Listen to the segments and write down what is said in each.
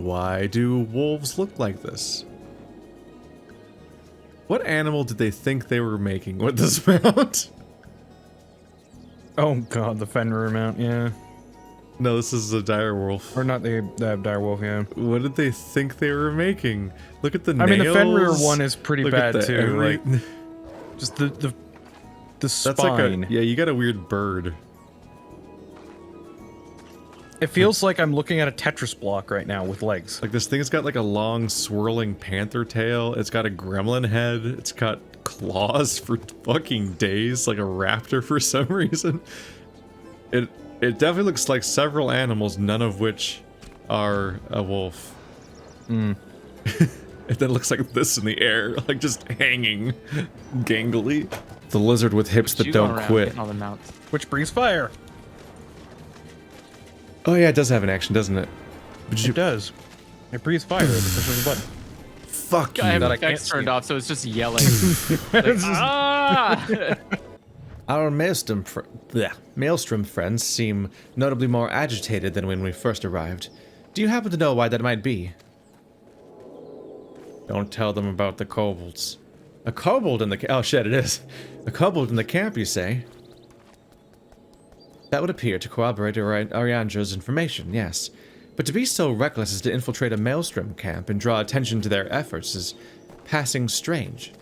Why do wolves look like this? What animal did they think they were making with this mount? Oh god, the Fenrir mount, yeah. No, this is a direwolf. Or not the direwolf, yeah. What did they think they were making? Look at the nails. I mean, the Fenrir one is pretty bad too. Like, just the spine. That's like yeah, you got a weird bird. It feels like I'm looking at a Tetris block right now with legs. Like this thing's got like a long swirling panther tail. It's got a gremlin head. It's got claws for fucking days, like a raptor for some reason. It definitely looks like several animals, none of which are a wolf. Mm. It then looks like this in the air, like just hanging gangly. The lizard with hips that don't quit. All the mounts. Which breathes fire. Oh yeah, it does have an action, doesn't it? It does. It breathes fire every push of the button. Fuck I have you. the effects turned off, so it's just yelling. Like, ah! Our maelstrom friends seem notably more agitated than when we first arrived. Do you happen to know why that might be? Don't tell them about the kobolds. A kobold in the oh shit, it is. A kobold in the camp, you say? That would appear to corroborate Ariandra's information, yes. But to be so reckless as to infiltrate a maelstrom camp and draw attention to their efforts is passing strange.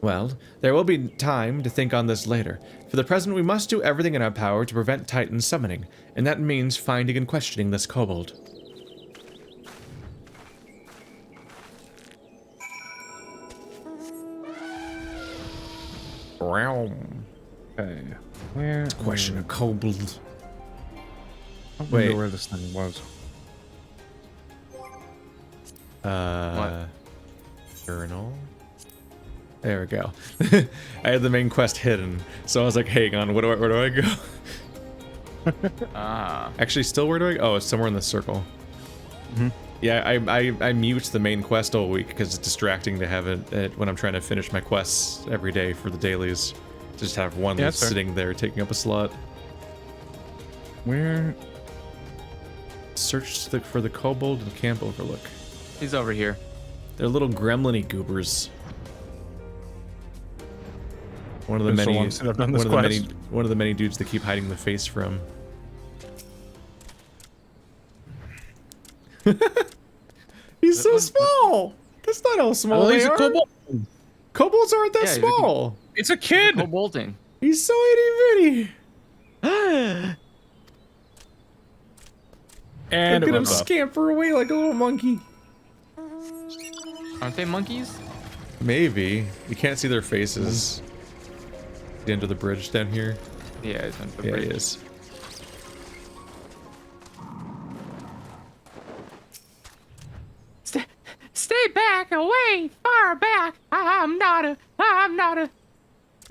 Well, there will be time to think on this later. For the present, we must do everything in our power to prevent Titan summoning, and that means finding and questioning this kobold. Realm. Okay. Where? Question a kobold. I don't Wait. know where this thing was. Journal. There we go. I had the main quest hidden, so I was like, hang on, where do I go? Ah. Actually, still where do I go? Oh, it's somewhere in the circle. Mm-hmm. Yeah, I mute the main quest all week because it's distracting to have it when I'm trying to finish my quests every day for the dailies. To just have one Yeah, that's fair. sitting there taking up a slot. Where? Search for the kobold and camp overlook. He's over here. They're little gremlin-y goobers. One of the Been so many, long since I've done this one of the many dudes they keep hiding the face from. He's so small. That's not how small they he's a are. kobold. Kobolds aren't that Yeah, he's a small. It's a kid. Bolting. He's so itty bitty. And Look it at him runs off. scamper away like a little monkey. Aren't they monkeys? Maybe. You can't see their faces. The end of the bridge down here. Yeah, he's on the Yeah, bridge. he is. Stay back, away, far back. I'm not a.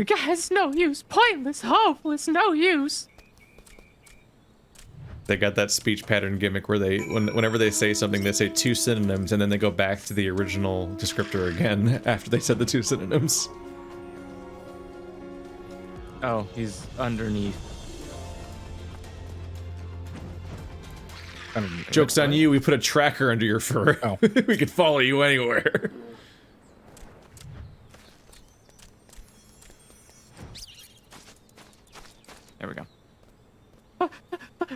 Guys, no use. Pointless, hopeless, no use. They got that speech pattern gimmick where they, whenever they say something, they say two synonyms and then they go back to the original descriptor again after they said the two synonyms. Oh, he's underneath. Joke's on you, we put a tracker under your fur. Oh. We could follow you anywhere. There we go.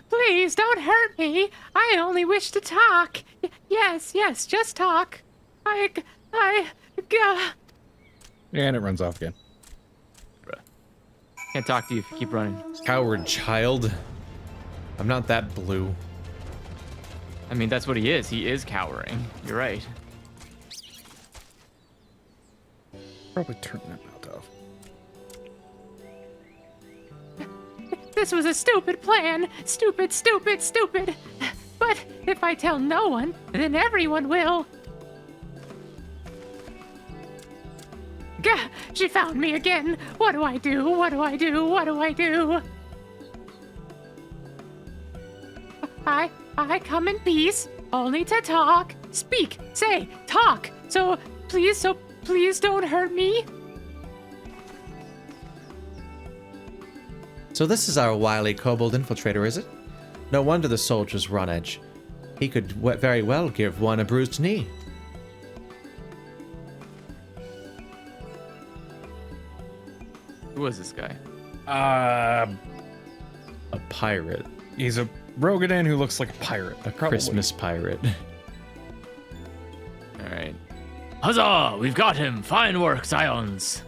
Please don't hurt me. I only wish to talk. Yes, just talk. And it runs off again. Can't talk to you if you keep running. Coward child. I'm not that blue. I mean, that's what he is. He is cowering. You're right. Probably turn that mouth off. This was a stupid plan. Stupid. But if I tell no one, then everyone will. Gah! She found me again. What do I do? I come in peace, only to talk. Speak, say, talk. So please don't hurt me. So this is our wily kobold infiltrator, is it? No wonder the soldiers were on edge. He could very well give one a bruised knee. Who was this guy? A pirate. He's a Rogadan who looks like a pirate. A Christmas pirate. All right. Huzzah! We've got him. Fine work, scions.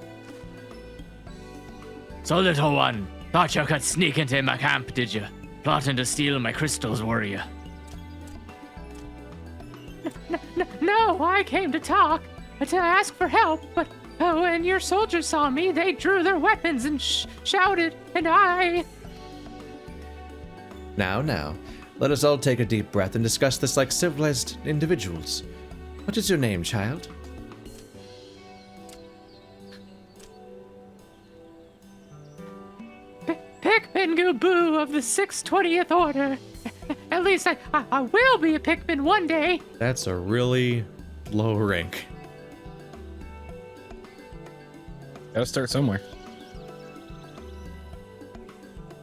So, little one, thought you could sneak into my camp, did you? Plotting to steal my crystals, were you? No, I came to talk, to ask for help, but when your soldiers saw me, they drew their weapons and shouted, and I... Now, let us all take a deep breath and discuss this like civilized individuals. What is your name, child? Pikmin Gabu of the 620th Order. At least I will be a Pikmin one day. That's a really low rank. Gotta start somewhere.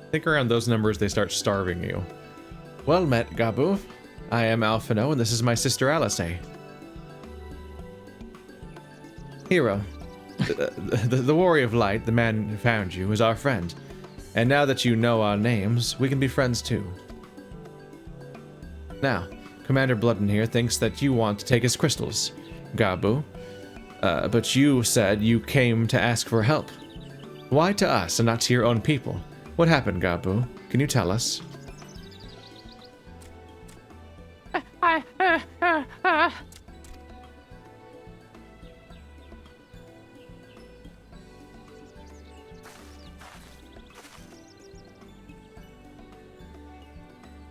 I think around those numbers they start starving you. Well met, Gabu. I am Alphino, and this is my sister Alice. Hero, the Warrior of Light, the man who found you, is our friend. And now that you know our names, we can be friends too. Now, Commander Bloodden here thinks that you want to take his crystals, Gabu. But you said you came to ask for help. Why to us and not to your own people? What happened, Gabu? Can you tell us?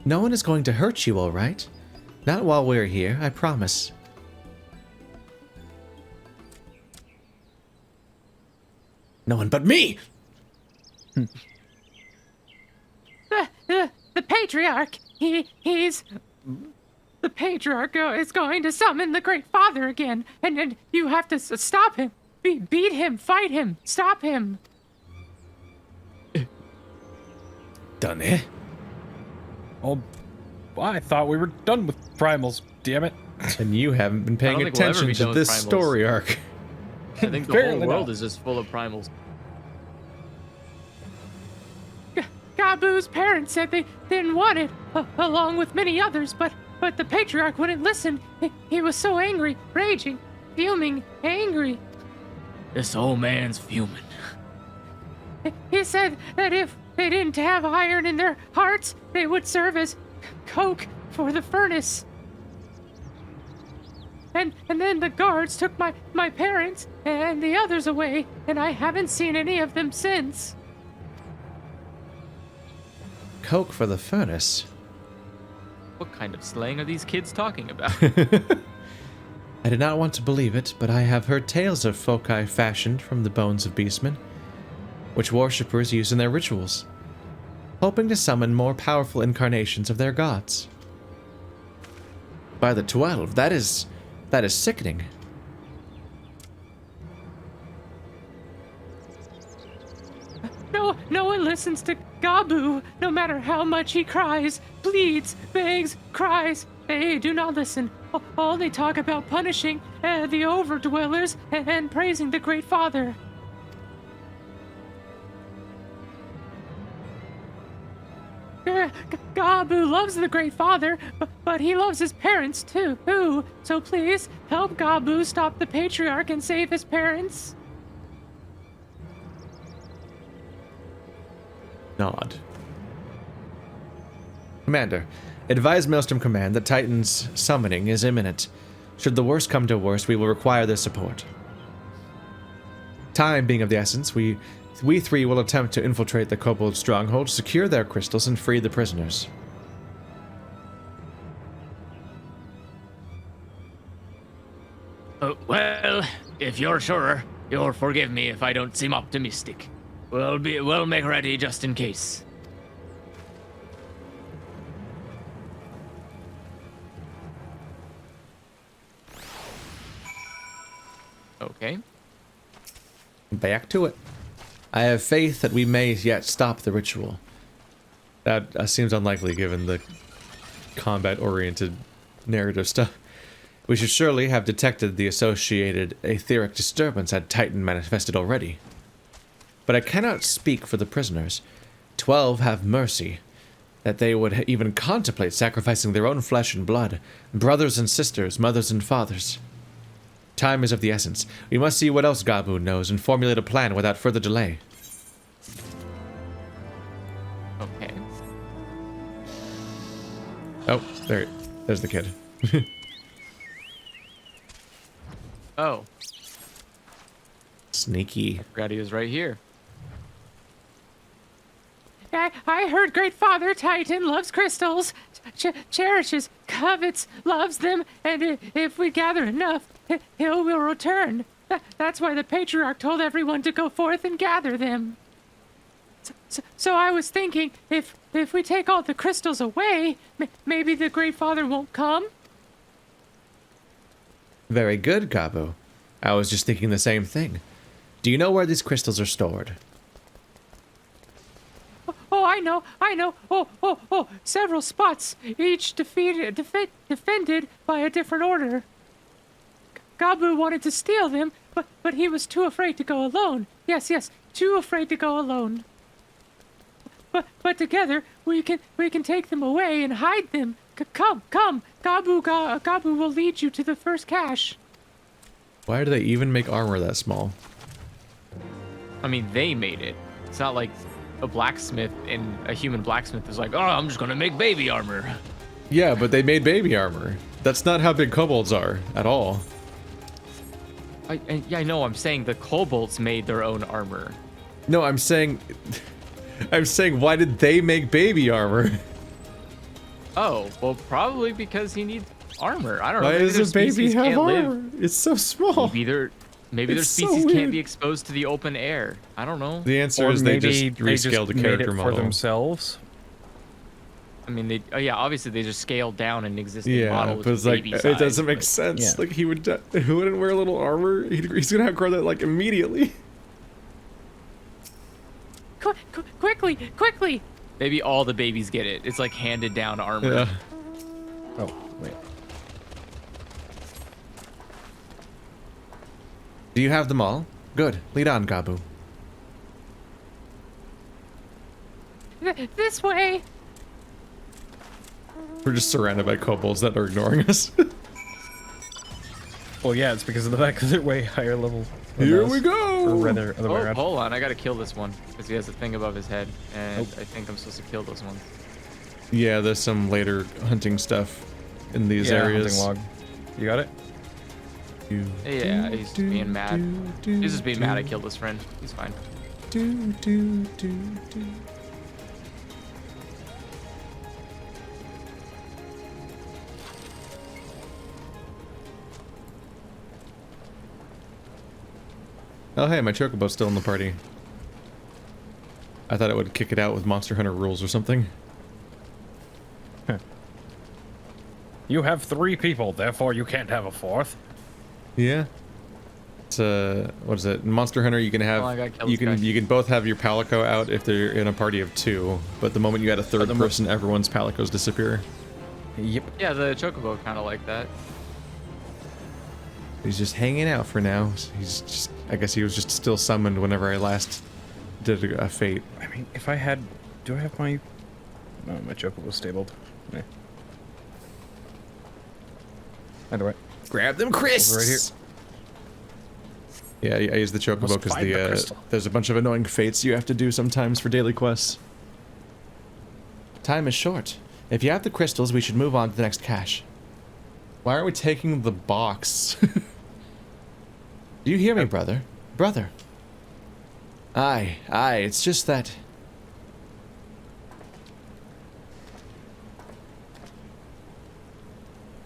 No one is going to hurt you, all right? Not while we're here, I promise. No one but me! The patriarch, he's... The patriarch is going to summon the Great Father again, and you have to stop him. Beat him, fight him, stop him. Done it? Oh, I thought we were done with primals, damn it. And you haven't been paying attention to this story arc. I think the whole world is just full of primals. Gabu's parents said they didn't want it, along with many others, but the patriarch wouldn't listen. He was so angry, raging, fuming, angry. This old man's fuming. He said that if they didn't have iron in their hearts, they would serve as coke for the furnace. And then the guards took my parents and the others away, and I haven't seen any of them since. Coke for the furnace? What kind of slang are these kids talking about? I did not want to believe it, but I have heard tales of foci fashioned from the bones of beastmen, which worshippers use in their rituals, hoping to summon more powerful incarnations of their gods. By the 12, that is sickening. No one listens to Gabu, no matter how much he cries, pleads, begs, cries. They do not listen. All they talk about punishing the overdwellers and praising the Great Father. Gabu loves the Great Father, but he loves his parents too. So please help Gabu stop the Patriarch and save his parents. Nod. Commander, advise Maelstrom Command that Titan's summoning is imminent. Should the worst come to worst, we will require their support. Time being of the essence, we three will attempt to infiltrate the kobold stronghold, secure their crystals, and free the prisoners. Well, if you're sure, you'll forgive me if I don't seem optimistic. We'll make ready just in case. Okay. Back to it. I have faith that we may yet stop the ritual. That seems unlikely given the combat-oriented narrative stuff. We should surely have detected the associated etheric disturbance had Titan manifested already. But I cannot speak for the prisoners. 12 have mercy, that they would even contemplate sacrificing their own flesh and blood, brothers and sisters, mothers and fathers. Time is of the essence. We must see what else Gabu knows and formulate a plan without further delay. Okay. Oh, there's the kid. Oh, Sneaky. forgot he was right here. I heard Great Father Titan loves crystals, cherishes, covets, loves them, and if we gather enough, he will return. That's why the patriarch told everyone to go forth and gather them. So I was thinking, if we take all the crystals away, maybe the Great Father won't come? Very good, Gabu. I was just thinking the same thing. Do you know where these crystals are stored? Oh, I know. Oh, several spots, each defended by a different order. Gabu wanted to steal them, but he was too afraid to go alone. Yes, too afraid to go alone. But together, we can take them away and hide them. Come. Gabu will lead you to the first cache. Why do they even make armor that small? I mean, they made it. It's not like a blacksmith and a human blacksmith is like, oh, I'm just gonna make baby armor. Yeah, but they made baby armor. That's not how big kobolds are, at all. I know, I'm saying the kobolds made their own armor. No, I'm saying... why did they make baby armor? Oh, well, probably because he needs armor. I don't know. Why Maybe does their a baby species have can't live. armor? It's so small. Maybe their It's so species weird. can't be exposed to the open air. I don't know. The answer Or is they maybe just rescaled the made character it model. for themselves. I mean, yeah, obviously they just scaled down an existing Yeah, model. but With it's like, baby it size, doesn't make but- sense. Yeah. Like, he wouldn't wear a little armor. He's gonna outgrow that, like, immediately. Quickly! Maybe all the babies get it. It's like handed down armor. Yeah. Oh, wait. Do you have them all? Good. Lead on, Gabu. This way. We're just surrounded by kobolds that are ignoring us. Well, yeah, it's because of the fact that they're way higher level. than Here us. we go! Or rather, other way Oh, around. hold on. I gotta kill this one because he has a thing above his head, and Oh. I think I'm supposed to kill this one. Yeah, there's some later hunting stuff in these Yeah, areas. hunting log. You got it? Yeah, he's just being mad. He's just being mad I killed his friend. He's fine. Oh hey, my chocobo's still in the party. I thought it would kick it out with Monster Hunter rules or something. You have 3 people, therefore you can't have a 4th. Yeah. It's what is it? In Monster Hunter you can have Oh, I gotta kill you this guy. can both have your palico out if they're in a party of 2, but the moment you add a third the person, everyone's palicos disappear. Yep. Yeah, the chocobo kind of like that. He's just hanging out for now. He's just, I guess he was just still summoned whenever I last did a fate. I mean, if I had... Do I have my... No, my chocobo was stabled. Yeah. Either way. Grab them crisps! Over right here. Yeah, I use the chocobo Must because find the crystal. there's a bunch of annoying fates you have to do sometimes for daily quests. Time is short. If you have the crystals, we should move on to the next cache. Why aren't we taking the box? Do you hear me, brother? Brother. Aye, it's just that...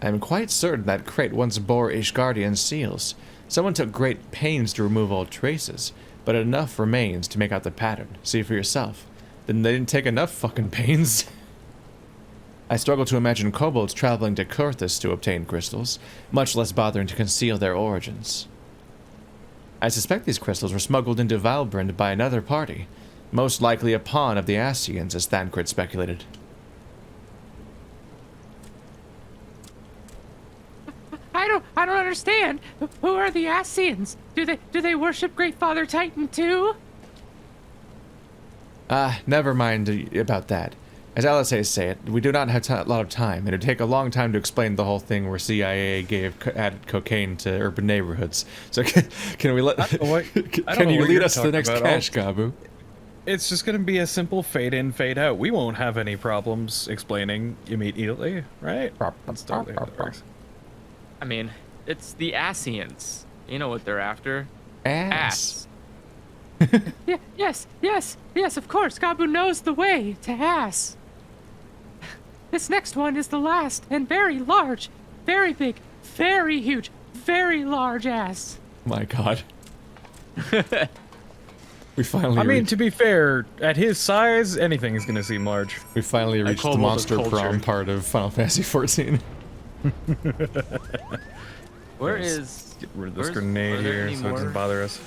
I'm quite certain that crate once bore ishgardian seals. Someone took great pains to remove all traces, but enough remains to make out the pattern. See for yourself. Then they didn't take enough fucking pains. I struggle to imagine kobolds traveling to Kurthus to obtain crystals, much less bothering to conceal their origins. I suspect these crystals were smuggled into Valbrand by another party, most likely a pawn of the Ascians, as Thancred speculated. I don't understand. Who are the Ascians? Do they worship Great Father Titan too? Never mind about that. As LSAs say it, we do not have a lot of time, and it would take a long time to explain the whole thing where CIA added cocaine to urban neighborhoods. So can we let? Can you lead us to the next cache, Gabu? It's just going to be a simple fade in, fade out. We won't have any problems explaining immediately, right? That's totally how it works. I mean, it's the Ascians. You know what they're after. Ass. Yeah, yes, of course. Gabu knows the way to ass. This next one is the last and very large, very big, very huge, very large ass. My God. We finally. I mean, to be fair, at his size, anything is going to seem large. We finally reached the monster prom part of Final Fantasy XIV. Where is? Get rid of this grenade here so it doesn't bother us.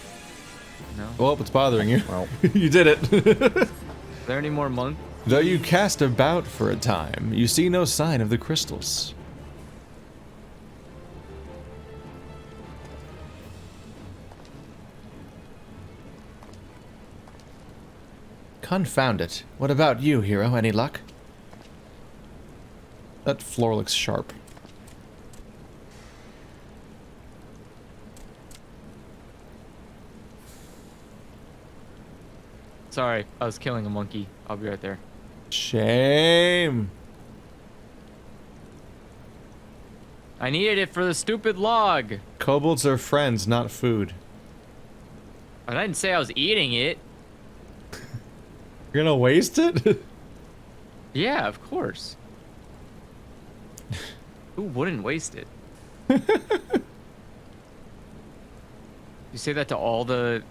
No. Well, it's bothering you. Well, you did it. Is there any more monk? Though you cast about for a time, you see no sign of the crystals. Confound it. What about you, hero? Any luck? That floor looks sharp. Sorry, I was killing a monkey. I'll be right there. Shame. I needed it for the stupid log. Kobolds are friends, not food. I didn't say I was eating it. You're gonna waste it? Yeah, of course. Who wouldn't waste it? You say that to all the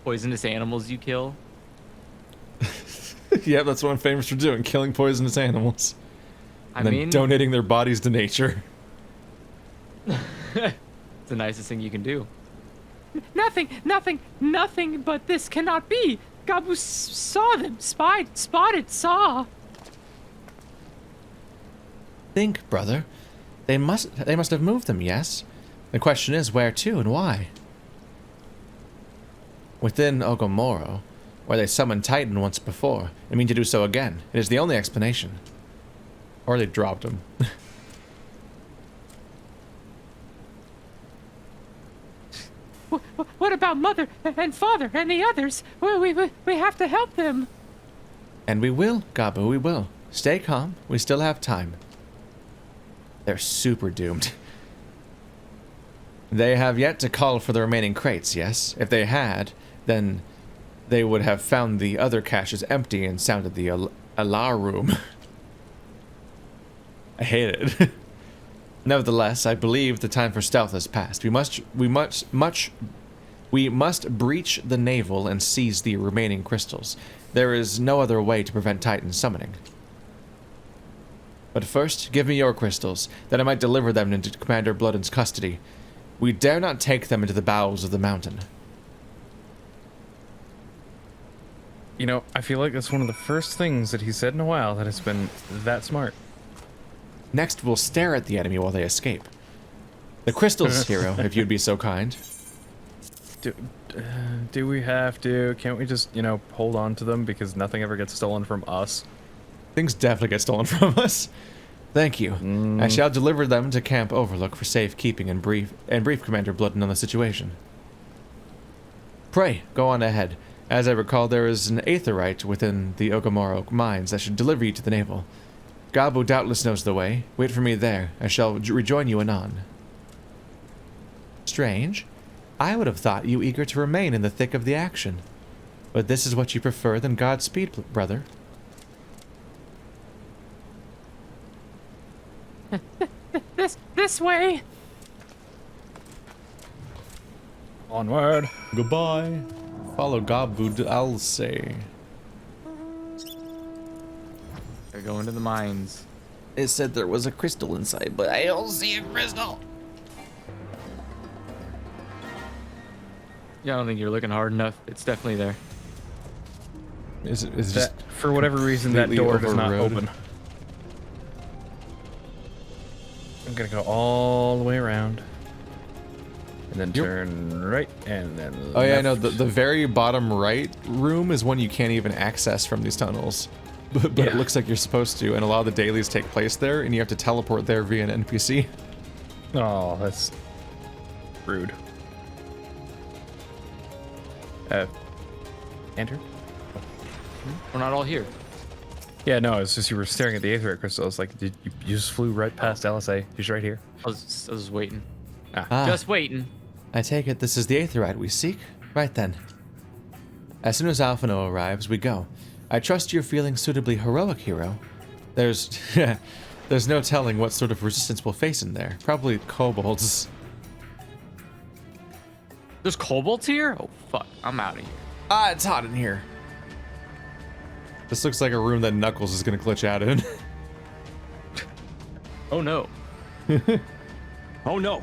poisonous animals you kill? Yeah, that's what I'm famous for doing, killing poisonous animals. I And then mean, donating their bodies to nature. it's the nicest thing you can do. Nothing, but this cannot be. Gabu saw them, spotted, saw. Think, brother. They must have moved them, yes? The question is where to and why? Within Ogomoro, where they summoned Titan once before, and mean to do so again. It is the only explanation. Or they dropped him. What about Mother and Father and the others? We have to help them. And we will, Gabu, we will. Stay calm. We still have time. They're super doomed. They have yet to call for the remaining crates, yes? If they had, then they would have found the other caches empty and sounded the alarm. I hate it. Nevertheless, I believe the time for stealth has passed. We must breach the navel and seize the remaining crystals. There is no other way to prevent Titan summoning. But first, give me your crystals, that I might deliver them into Commander Bloodend's custody. We dare not take them into the bowels of the mountain. you know, I feel like that's one of the first things that he said in a while that has been that smart. Next, we'll stare at the enemy while they escape. The crystals, hero, if you'd be so kind. Do we have to? Can't we just, you know, hold on to them because nothing ever gets stolen from us? Things definitely get stolen from us. Thank you. I shall deliver them to Camp Overlook for safekeeping and brief Commander Bloodden on the situation. Pray, go on ahead. As I recall, there is an aetherite within the Ogomoro mines that should deliver you to the navel. Gabu doubtless knows the way. Wait for me there. I shall rejoin you anon. Strange. I would have thought you eager to remain in the thick of the action. But this is what you prefer, then Godspeed, brother. This way. Onward. Goodbye. Follow Gabu, I'll say. They're going to the mines. It said there was a crystal inside, but I don't see a crystal. Yeah, I don't think you're looking hard enough. It's definitely there. Is it just For whatever reason, that completely door does not overrode? open. I'm gonna go all the way around. And then turn right, and then Oh yeah, left. no, the very bottom right room is one you can't even access from these tunnels. But it looks like you're supposed to, and a lot of the dailies take place there, and you have to teleport there via an NPC. Oh, that's rude. Enter? We're not all here. Yeah, no, it's just you were staring at the aetherite crystal. It's like, you just flew right past LSA. He's right here. I was waiting. Ah, Just waiting. I take it this is the aetherite we seek? Right then. As soon as Alphino arrives, we go. I trust you're feeling suitably heroic, hero. There's no telling what sort of resistance we'll face in there. Probably kobolds. There's kobolds here? Oh, fuck. I'm out of here. Ah, it's hot in here. This looks like a room that Knuckles is gonna glitch out in. Oh, no. Oh no!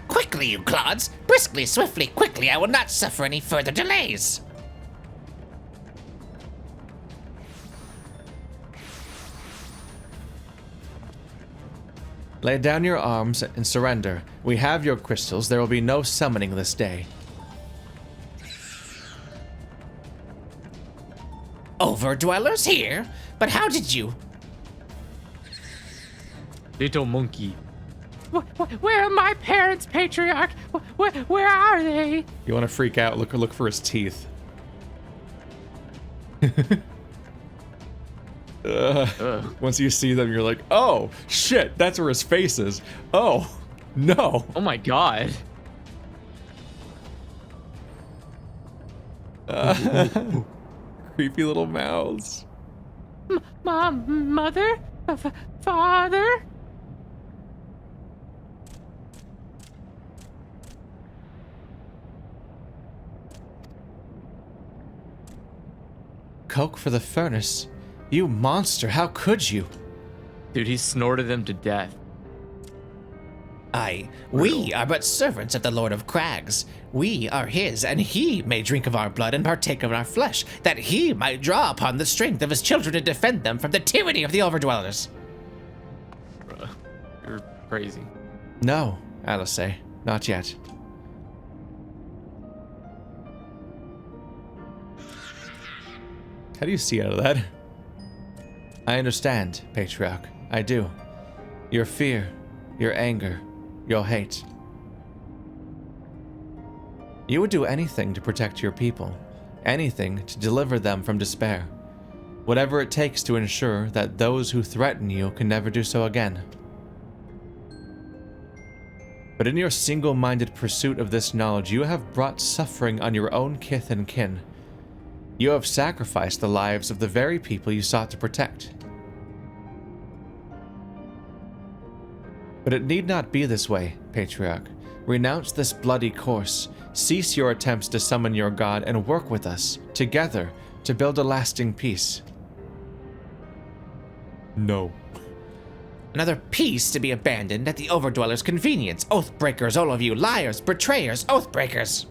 Quickly, you clods! Briskly, swiftly, quickly! I will not suffer any further delays! Lay down your arms and surrender. We have your crystals. There will be no summoning this day. Overdwellers here? But how did you... Little monkey. Where are my parents, patriarch? Where are they? You want to freak out? Look for his teeth. Once you see them, you're like, oh shit, that's where his face is. Oh no. Oh my god. Creepy little mouths. Mom, mother, father. Coke for the furnace. You monster, how could you? Dude, he snorted them to death. We are but servants of the Lord of Crags. We are his, and he may drink of our blood and partake of our flesh, that he might draw upon the strength of his children to defend them from the tyranny of the Overdwellers. Bruh, you're crazy. No, Alice, not yet. How do you see out of that? I understand, Patriarch. I do. Your fear, your anger, your hate. You would do anything to protect your people, anything to deliver them from despair, whatever it takes to ensure that those who threaten you can never do so again. But in your single-minded pursuit of this knowledge, you have brought suffering on your own kith and kin. You have sacrificed the lives of the very people you sought to protect. But it need not be this way, Patriarch. Renounce this bloody course, cease your attempts to summon your god, and work with us, together, to build a lasting peace. No. Another peace to be abandoned at the Overdwellers' convenience. Oathbreakers, all of you, liars, betrayers, oathbreakers.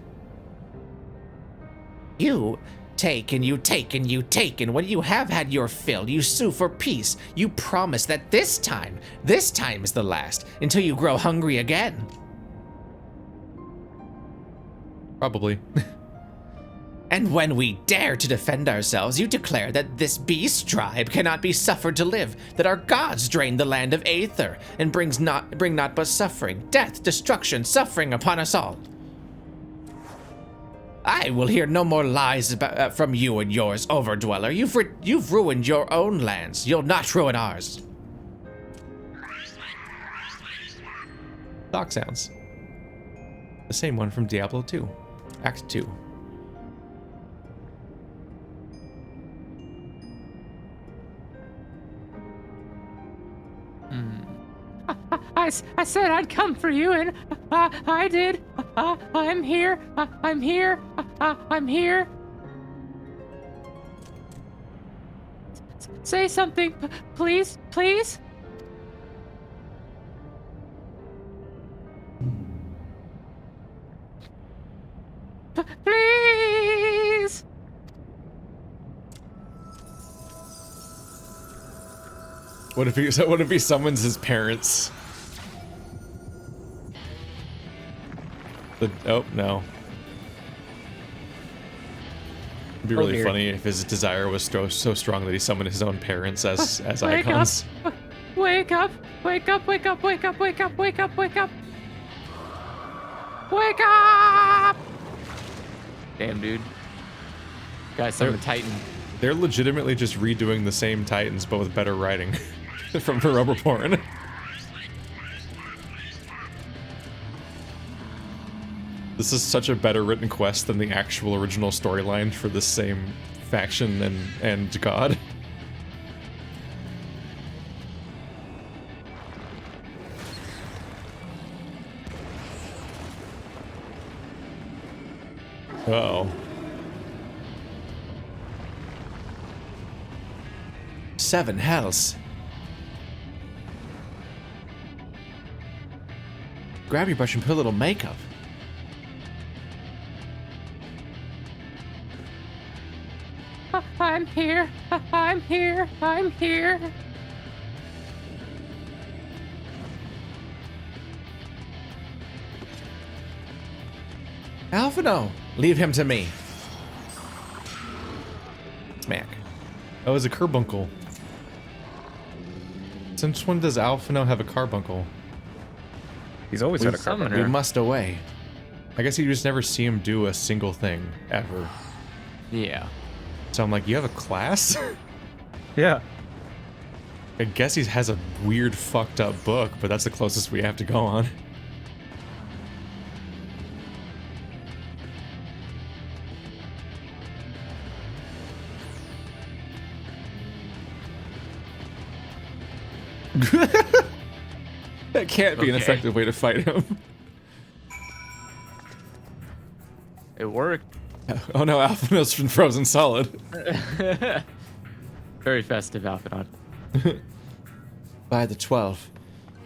You take and you take and you take, and when you have had your fill, you sue for peace. You promise that this time is the last, until you grow hungry again. Probably. And when we dare to defend ourselves, you declare that this beast tribe cannot be suffered to live, that our gods drain the land of Aether, and bring not but suffering, death, destruction, suffering upon us all. I will hear no more lies from you and yours, Overdweller. You've ruined your own lands. You'll not ruin ours. Dog sounds. The same one from Diablo 2, Act 2. I said I'd come for you, and I did. I'm here. I'm here. I'm here. Say something, please, please. Please. What if he summons his parents? Oh no. It'd be really funny if his desire was so strong that he summoned his own parents as Wake icons. up! Wake up! Wake up! Wake up! Wake up! Wake up! Wake up! Wake up! Wake up! Damn, dude. Guys, I'm a Titan. They're legitimately just redoing the same Titans, but with better writing from Rubber Porn. This is such a better written quest than the actual original storyline for the same faction and god. Uh-oh. 7 hells. Grab your brush and put a little makeup. I'm here. I'm here. I'm here. Alphino, leave him to me. Smack. Oh, it's a carbuncle. Since when does Alphino have a carbuncle? He's always had a Summoner. carbuncle. We must away. I guess you just never see him do a single thing, ever. Yeah. So I'm like, you have a class? Yeah. I guess he has a weird fucked up book, but that's the closest we have to go on. That can't be an Okay. effective way to fight him. It worked. Oh no, Alphino's been frozen solid. Very festive, Alphanod. By the 12.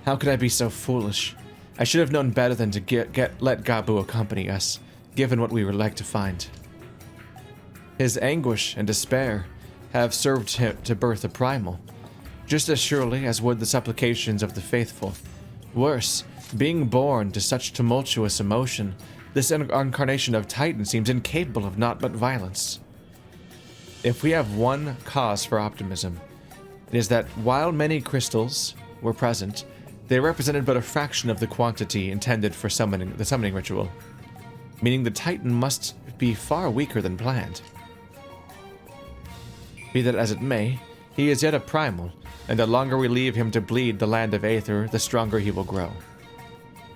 How could I be so foolish? I should have known better than to let Gabu accompany us, given what we were like to find. His anguish and despair have served him to birth a primal, just as surely as would the supplications of the faithful. Worse, being born to such tumultuous emotion, this incarnation of Titan seems incapable of naught but violence. If we have one cause for optimism, it is that while many crystals were present, they represented but a fraction of the quantity intended for the summoning ritual, meaning the Titan must be far weaker than planned. Be that as it may, he is yet a primal, and the longer we leave him to bleed the land of Aether, the stronger he will grow.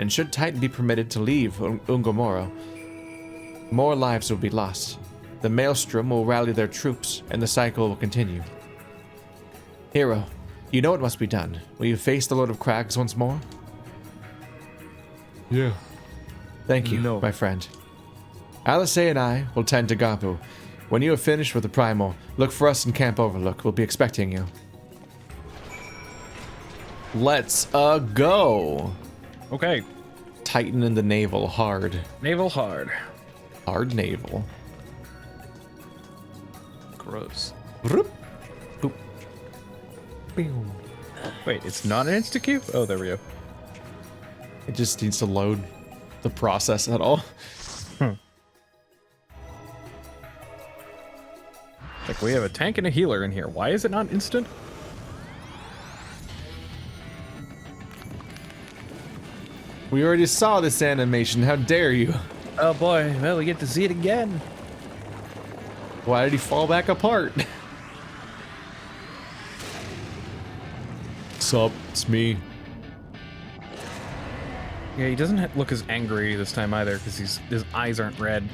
And should Titan be permitted to leave Ungomoro, more lives will be lost. The Maelstrom will rally their troops, and the cycle will continue. Hero, you know what must be done. Will you face the Lord of Crags once more? Yeah. Thank you, No. my friend. Alice and I will tend to Gabu. When you have finished with the primal, look for us in Camp Overlook. We'll be expecting you. Let's go. Okay. Titan in the navel, hard. Naval hard. Hard navel. Gross. Broop. Boop. Pew. Wait, it's not an insta queue? Oh, there we go. It just needs to load the process at all. Like, we have a tank and a healer in here. Why is it not instant? We already saw this animation. How dare you? Oh boy, well, we get to see it again. Why did he fall back apart? Sup, it's me. Yeah, he doesn't look as angry this time either, because his eyes aren't red.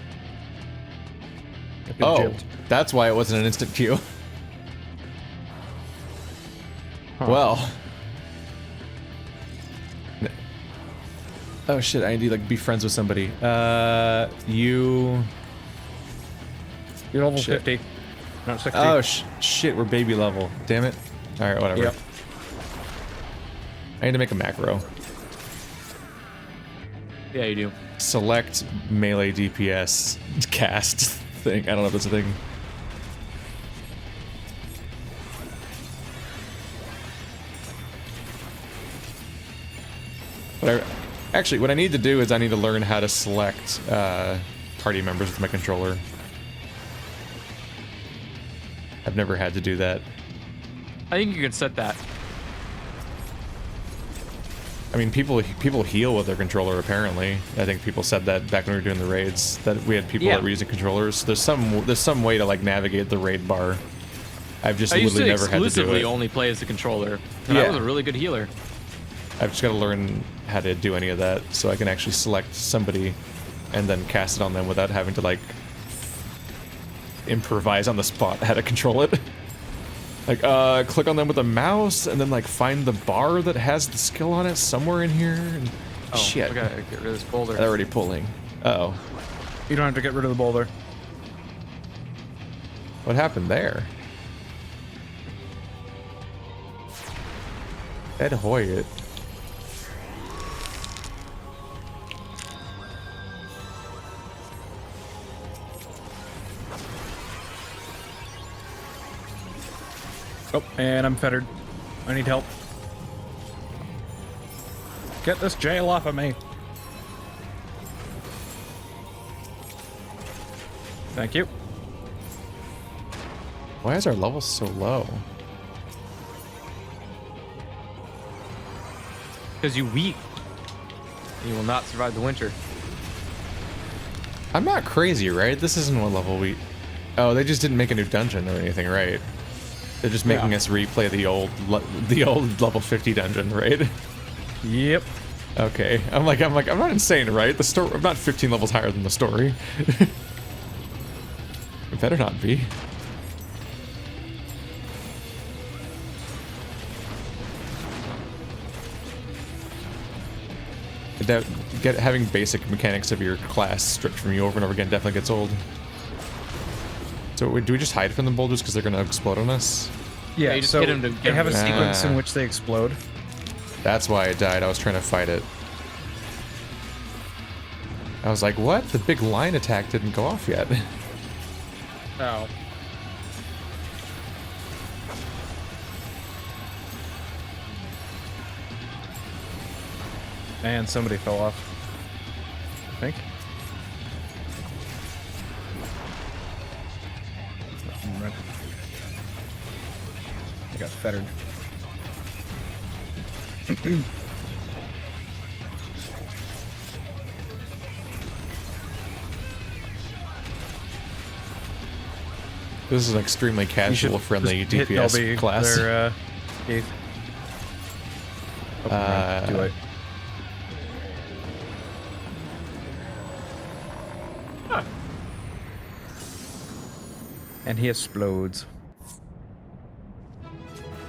Like a Oh, jilt. that's why it wasn't an instant queue. Well. Oh shit, I need to like be friends with somebody. You... You're level Shit. 50, not 60. Oh shit, we're baby level. Damn it. Alright, whatever. Yep. I need to make a macro. Yeah, you do. Select melee DPS cast thing. I don't know if that's a thing. Actually, what I need to do is I need to learn how to select party members with my controller. I've never had to do that. I think you can set that. I mean, people heal with their controller, apparently. I think people said that back when we were doing the raids, that we had people that were using controllers. There's some way to, like, navigate the raid bar. I've just literally never had to do it. I used to exclusively only play as the controller, and I was a really good healer. I've just got to learn how to do any of that, so I can actually select somebody and then cast it on them without having to, like, improvise on the spot how to control it. Like, click on them with a mouse, and then, like, find the bar that has the skill on it somewhere in here. And shit. I gotta get rid of this boulder. They're already pulling. Uh-oh. You don't have to get rid of the boulder. What happened there? Ed Hoyt. Oh, and I'm fettered. I need help. Get this jail off of me. Thank you. Why is our level so low? Because you weak. You will not survive the winter. I'm not crazy, right? This isn't what level we... Oh, they just didn't make a new dungeon or anything, right? They're just making us replay the old level 50 dungeon, right? Yep. Okay. I'm not insane, right? The story... I'm not 15 levels higher than the story. It better not be. Having basic mechanics of your class stripped from you over and over again definitely gets old. So do we just hide from the boulders because they're going to explode on us? Yeah, you just so get 'em to they have a sequence in which they explode. That's why I died. I was trying to fight it. I was like, what? The big line attack didn't go off yet. Oh. And somebody fell off. I think. I got fettered. This is an extremely casual, friendly DPS class. Their, Keith. Do it. And he explodes.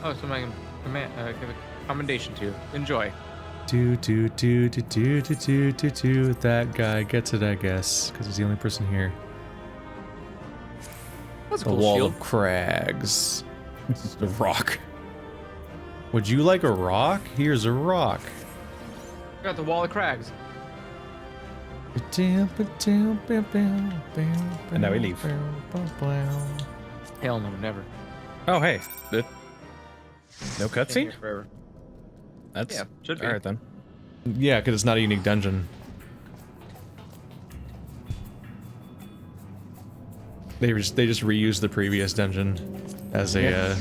Oh, so I can give a commendation to. Enjoy. Do. That guy gets it, I guess, because he's the only person here. That's a The cool wall shield. of crags. The rock. Would you like a rock? Here's a rock. Got the wall of crags. And now we leave. Hell no, never. Oh, hey. No Stay cutscene? here forever. That's Yeah, should be. Alright then. Yeah, because it's not a unique dungeon. They just reused the previous dungeon as a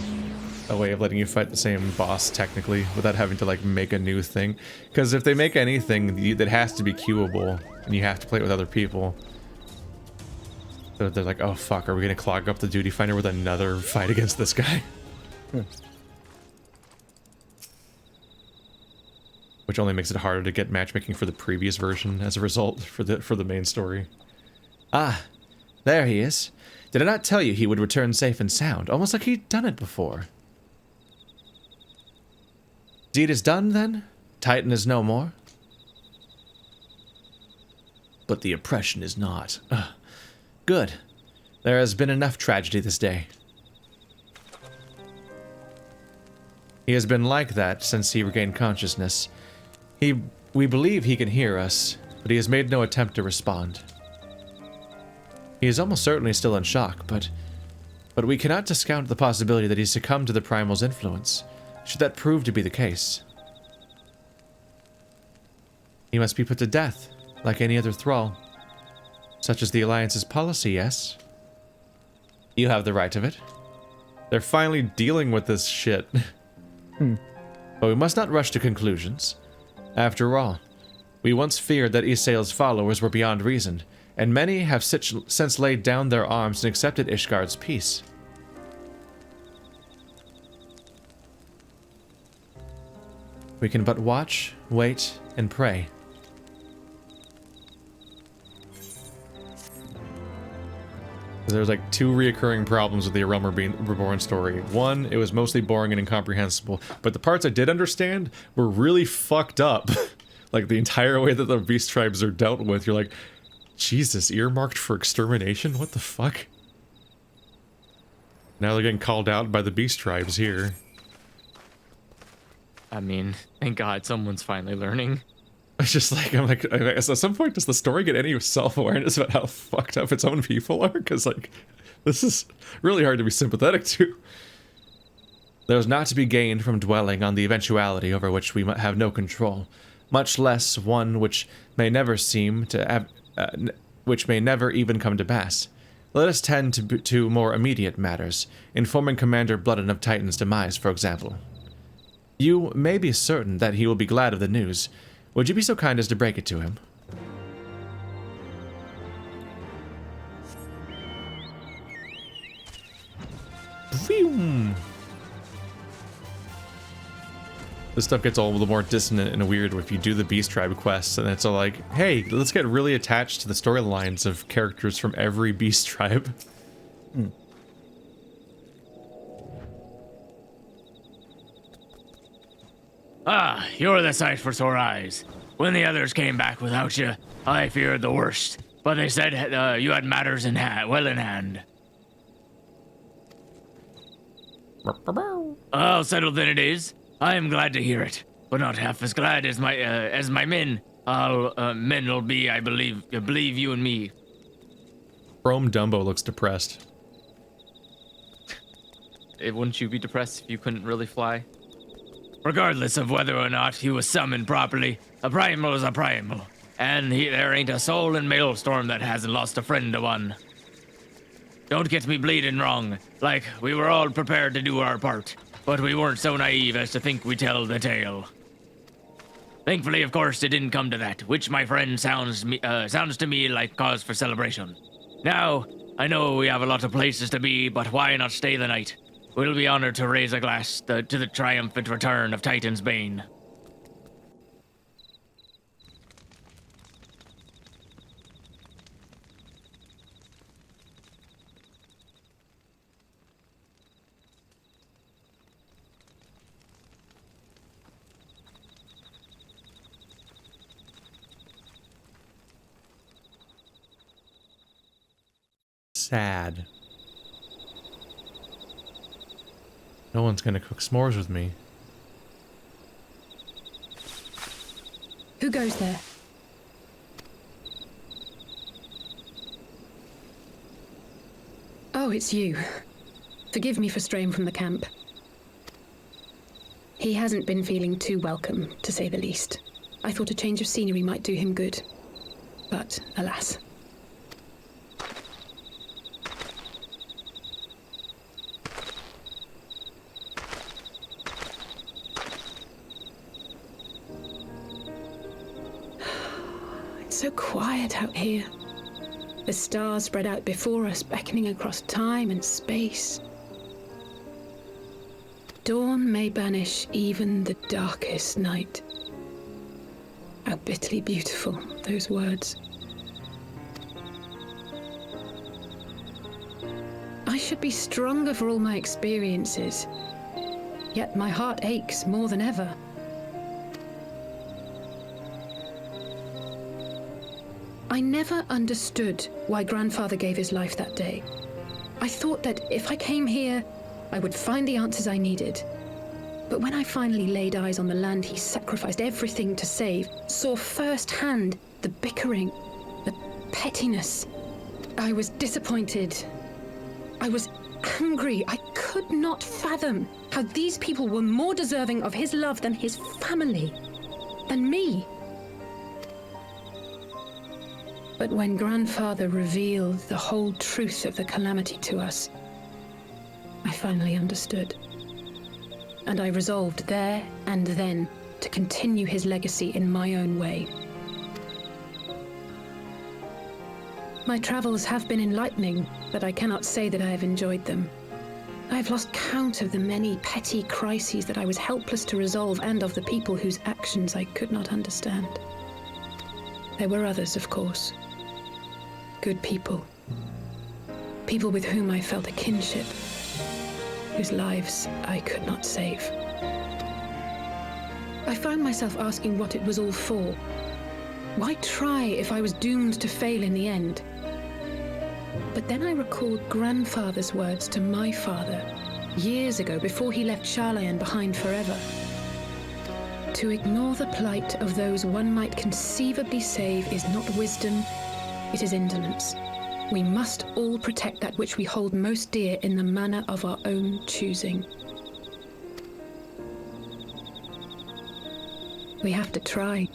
way of letting you fight the same boss technically without having to like make a new thing. Because if they make anything that has to be queuable and you have to play it with other people, they're like, oh fuck, are we gonna clog up the duty finder with another fight against this guy? Which only makes it harder to get matchmaking for the previous version as a result for the main story. Ah, there he is. Did I not tell you he would return safe and sound? Almost like he'd done it before. Deed is done, then? Titan is no more? But the oppression is not. Good. There has been enough tragedy this day. He has been like that since he regained consciousness. We believe he can hear us, but he has made no attempt to respond. He is almost certainly still in shock, but we cannot discount the possibility that he succumbed to the primal's influence, should that prove to be the case. He must be put to death, like any other thrall. Such is the Alliance's policy, yes? You have the right of it. They're finally dealing with this shit. But we must not rush to conclusions. After all, we once feared that Ysael's followers were beyond reason, and many have since laid down their arms and accepted Ishgard's peace. We can but watch, wait, and pray. There's like two reoccurring problems with the A Realm Reborn story. One, it was mostly boring and incomprehensible, but the parts I did understand were really fucked up. Like the entire way that the beast tribes are dealt with, you're like, Jesus, earmarked for extermination? What the fuck? Now they're getting called out by the beast tribes here. I mean, thank God someone's finally learning. It's just like, I'm like, at some point, does the story get any self-awareness about how fucked up its own people are? Because, like, this is really hard to be sympathetic to. There is not to be gained from dwelling on the eventuality over which we have no control, much less one which may never seem to, which may never even come to pass. Let us tend to more immediate matters, informing Commander Bloodden of Titan's demise, for example. You may be certain that he will be glad of the news. Would you be so kind as to break it to him? Vroom. This stuff gets all the more dissonant and weird if you do the Beast Tribe quests, and it's all like, hey, let's get really attached to the storylines of characters from every Beast Tribe. Ah, you're the sight for sore eyes. When the others came back without you, I feared the worst. But they said you had matters well in hand. All settled then it is. I am glad to hear it, but not half as glad as my men. Men will be, I believe you and me. Chrome Dumbo looks depressed. Wouldn't you be depressed if you couldn't really fly? Regardless of whether or not he was summoned properly, a primal is a primal. And there ain't a soul in Maelstrom that hasn't lost a friend to one. Don't get me bleeding wrong. Like, we were all prepared to do our part, but we weren't so naive as to think we'd tell the tale. Thankfully, of course, it didn't come to that, which, my friend, sounds to me like cause for celebration. Now, I know we have a lot of places to be, but why not stay the night? We'll be honored to raise a glass to the triumphant return of Titan's Bane. Sad. No one's gonna cook s'mores with me. Who goes there? Oh, it's you. Forgive me for straying from the camp. He hasn't been feeling too welcome, to say the least. I thought a change of scenery might do him good. But, alas. So quiet out here. The stars spread out before us, beckoning across time and space. Dawn may banish even the darkest night. How bitterly beautiful, those words. I should be stronger for all my experiences, yet my heart aches more than ever. I never understood why Grandfather gave his life that day. I thought that if I came here, I would find the answers I needed. But when I finally laid eyes on the land he sacrificed everything to save, saw firsthand the bickering, the pettiness, I was disappointed. I was angry. I could not fathom how these people were more deserving of his love than his family, than me. But when Grandfather revealed the whole truth of the calamity to us, I finally understood. And I resolved there and then to continue his legacy in my own way. My travels have been enlightening, but I cannot say that I have enjoyed them. I have lost count of the many petty crises that I was helpless to resolve and of the people whose actions I could not understand. There were others, of course. Good people. People with whom I felt a kinship, whose lives I could not save. I found myself asking what it was all for. Why try if I was doomed to fail in the end? But then I recalled Grandfather's words to my father, years ago before he left Garlean behind forever. To ignore the plight of those one might conceivably save is not wisdom, it is indolence. We must all protect that which we hold most dear in the manner of our own choosing. We have to try,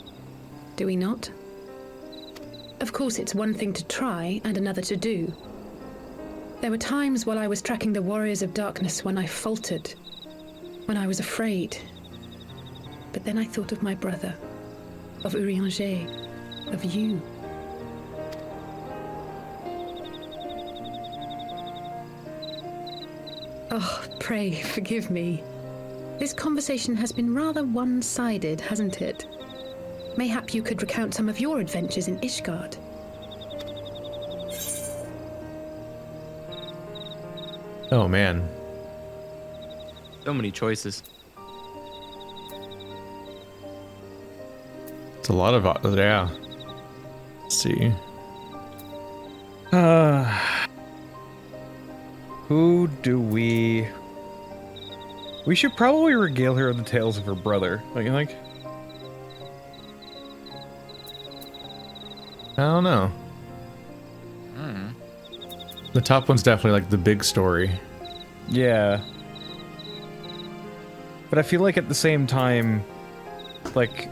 do we not? Of course, it's one thing to try and another to do. There were times while I was tracking the warriors of darkness when I faltered, when I was afraid. But then I thought of my brother, of Eorzea, of you. Oh, pray forgive me. This conversation has been rather one-sided, hasn't it? Mayhap you could recount some of your adventures in Ishgard. Oh man. So many choices. It's a lot of yeah. Let's see. Who do we... We should probably regale her of the tales of her brother, don't you think? I don't know. The top one's definitely like the big story. Yeah. But I feel like at the same time, like,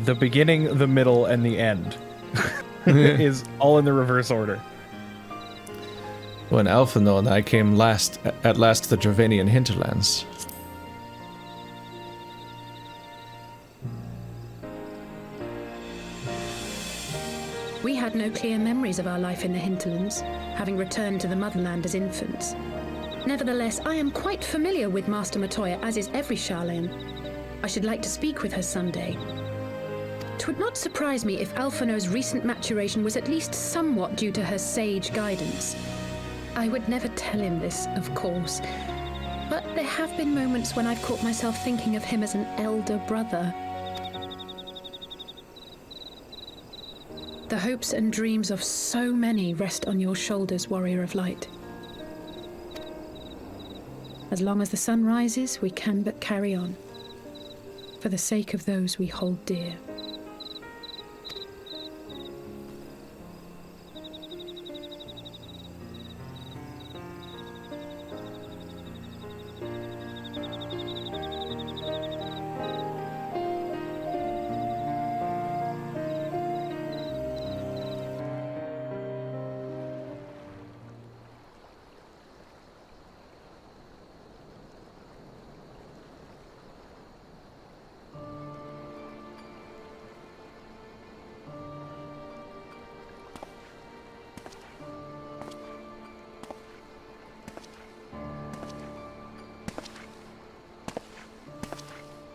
the beginning, the middle, and the end is all in the reverse order. When Alphanol and I came at last to the Dravanian hinterlands. We had no clear memories of our life in the hinterlands, having returned to the motherland as infants. Nevertheless, I am quite familiar with Master Matoya, as is every Garlean. I should like to speak with her someday. 'Twould not surprise me if Alphino's recent maturation was at least somewhat due to her sage guidance. I would never tell him this, of course, but there have been moments when I've caught myself thinking of him as an elder brother. The hopes and dreams of so many rest on your shoulders, Warrior of Light. As long as the sun rises, we can but carry on, for the sake of those we hold dear.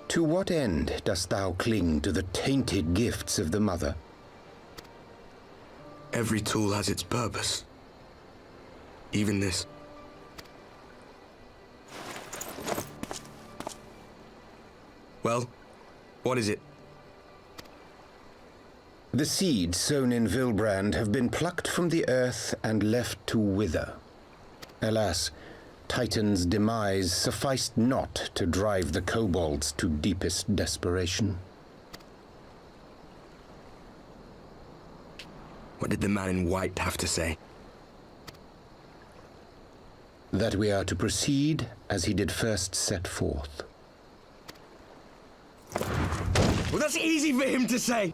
To what end dost thou cling to the tainted gifts of the Mother? Every tool has its purpose. Even this. Well, what is it? The seeds sown in Vilbrand have been plucked from the earth and left to wither. Alas, Titan's demise sufficed not to drive the kobolds to deepest desperation. What did the man in white have to say? That we are to proceed as he did first set forth. Well, that's easy for him to say!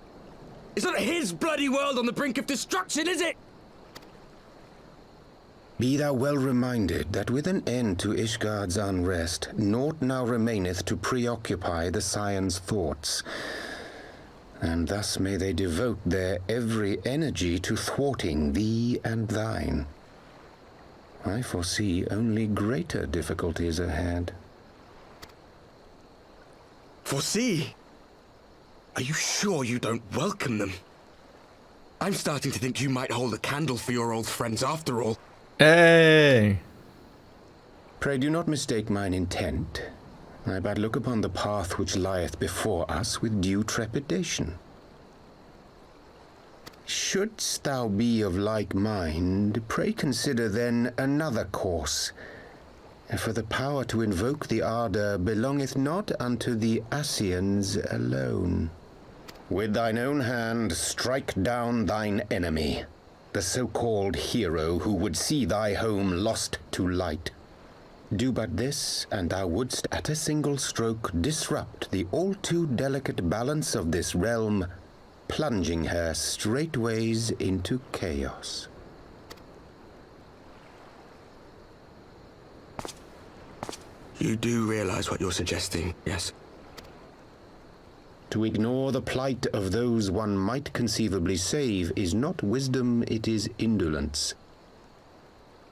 It's not his bloody world on the brink of destruction, is it? Be thou well reminded that with an end to Ishgard's unrest, naught now remaineth to preoccupy the scions' thoughts. And thus may they devote their every energy to thwarting thee and thine. I foresee only greater difficulties ahead. Foresee? Are you sure you don't welcome them? I'm starting to think you might hold a candle for your old friends after all. Hey! Pray do not mistake mine intent. I but look upon the path which lieth before us with due trepidation. Shouldst thou be of like mind, pray consider then another course. For the power to invoke the ardor belongeth not unto the Ascians alone. With thine own hand strike down thine enemy, the so-called hero who would see thy home lost to light. Do but this, and thou wouldst at a single stroke disrupt the all-too delicate balance of this realm, plunging her straightways into chaos. You do realize what you're suggesting, yes? To ignore the plight of those one might conceivably save is not wisdom, it is indolence.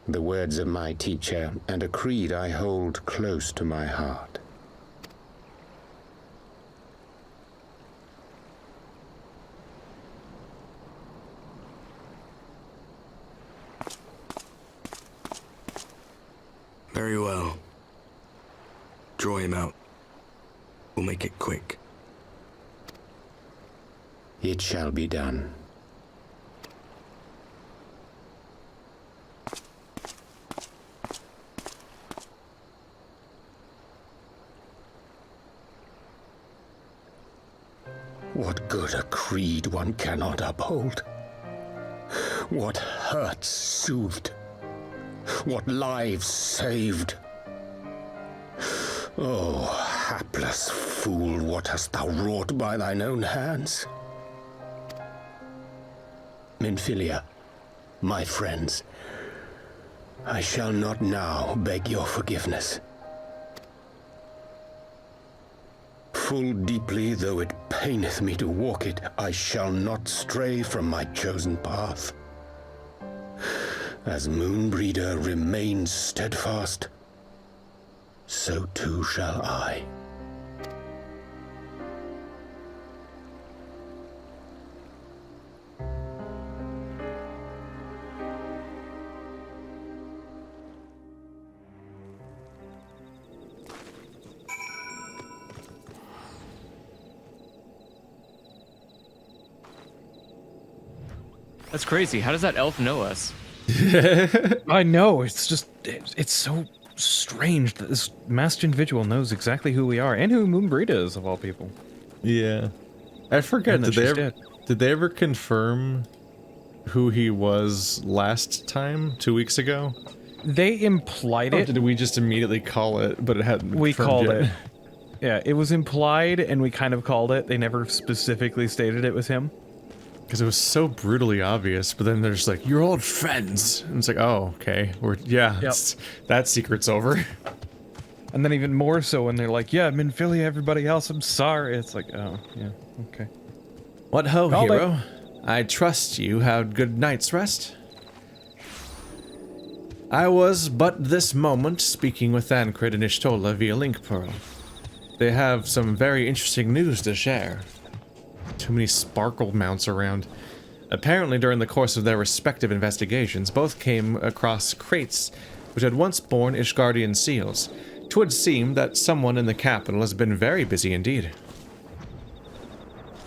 The words of my teacher, and a creed I hold close to my heart. Very well. Draw him out. We'll make it quick. It shall be done. What good a creed one cannot uphold? What hurts soothed? What lives saved? Oh, hapless fool, what hast thou wrought by thine own hands? Minfilia, my friends, I shall not now beg your forgiveness. Full deeply though it paineth me to walk it, I shall not stray from my chosen path. As Moonbreeder remains steadfast, so too shall I. That's crazy. How does that elf know us? I know, it's just, it's so strange that this masked individual knows exactly who we are and who Moonbreeda is, of all people. Yeah. I forget, And that she's dead. did they ever confirm who he was last time, 2 weeks ago? They implied Or it. did we just immediately call it, but it hadn't been We confirmed called yet? it. Yeah, it was implied and we kind of called it. They never specifically stated it was him. Because it was so brutally obvious, but then they're just like, you're old friends. And it's like, oh, okay. That secret's over. And then even more so when they're like, yeah, Minfilia, everybody else, I'm sorry. It's like, oh, yeah, okay. What ho, Called it. hero? I trust you had good night's rest. I was but this moment speaking with Thancred and Ishtola via Link Pearl. They have some very interesting news to share. Too many sparkle mounts around. Apparently, during the course of their respective investigations, both came across crates which had once borne Ishgardian seals. 'Twould seem that someone in the capital has been very busy indeed.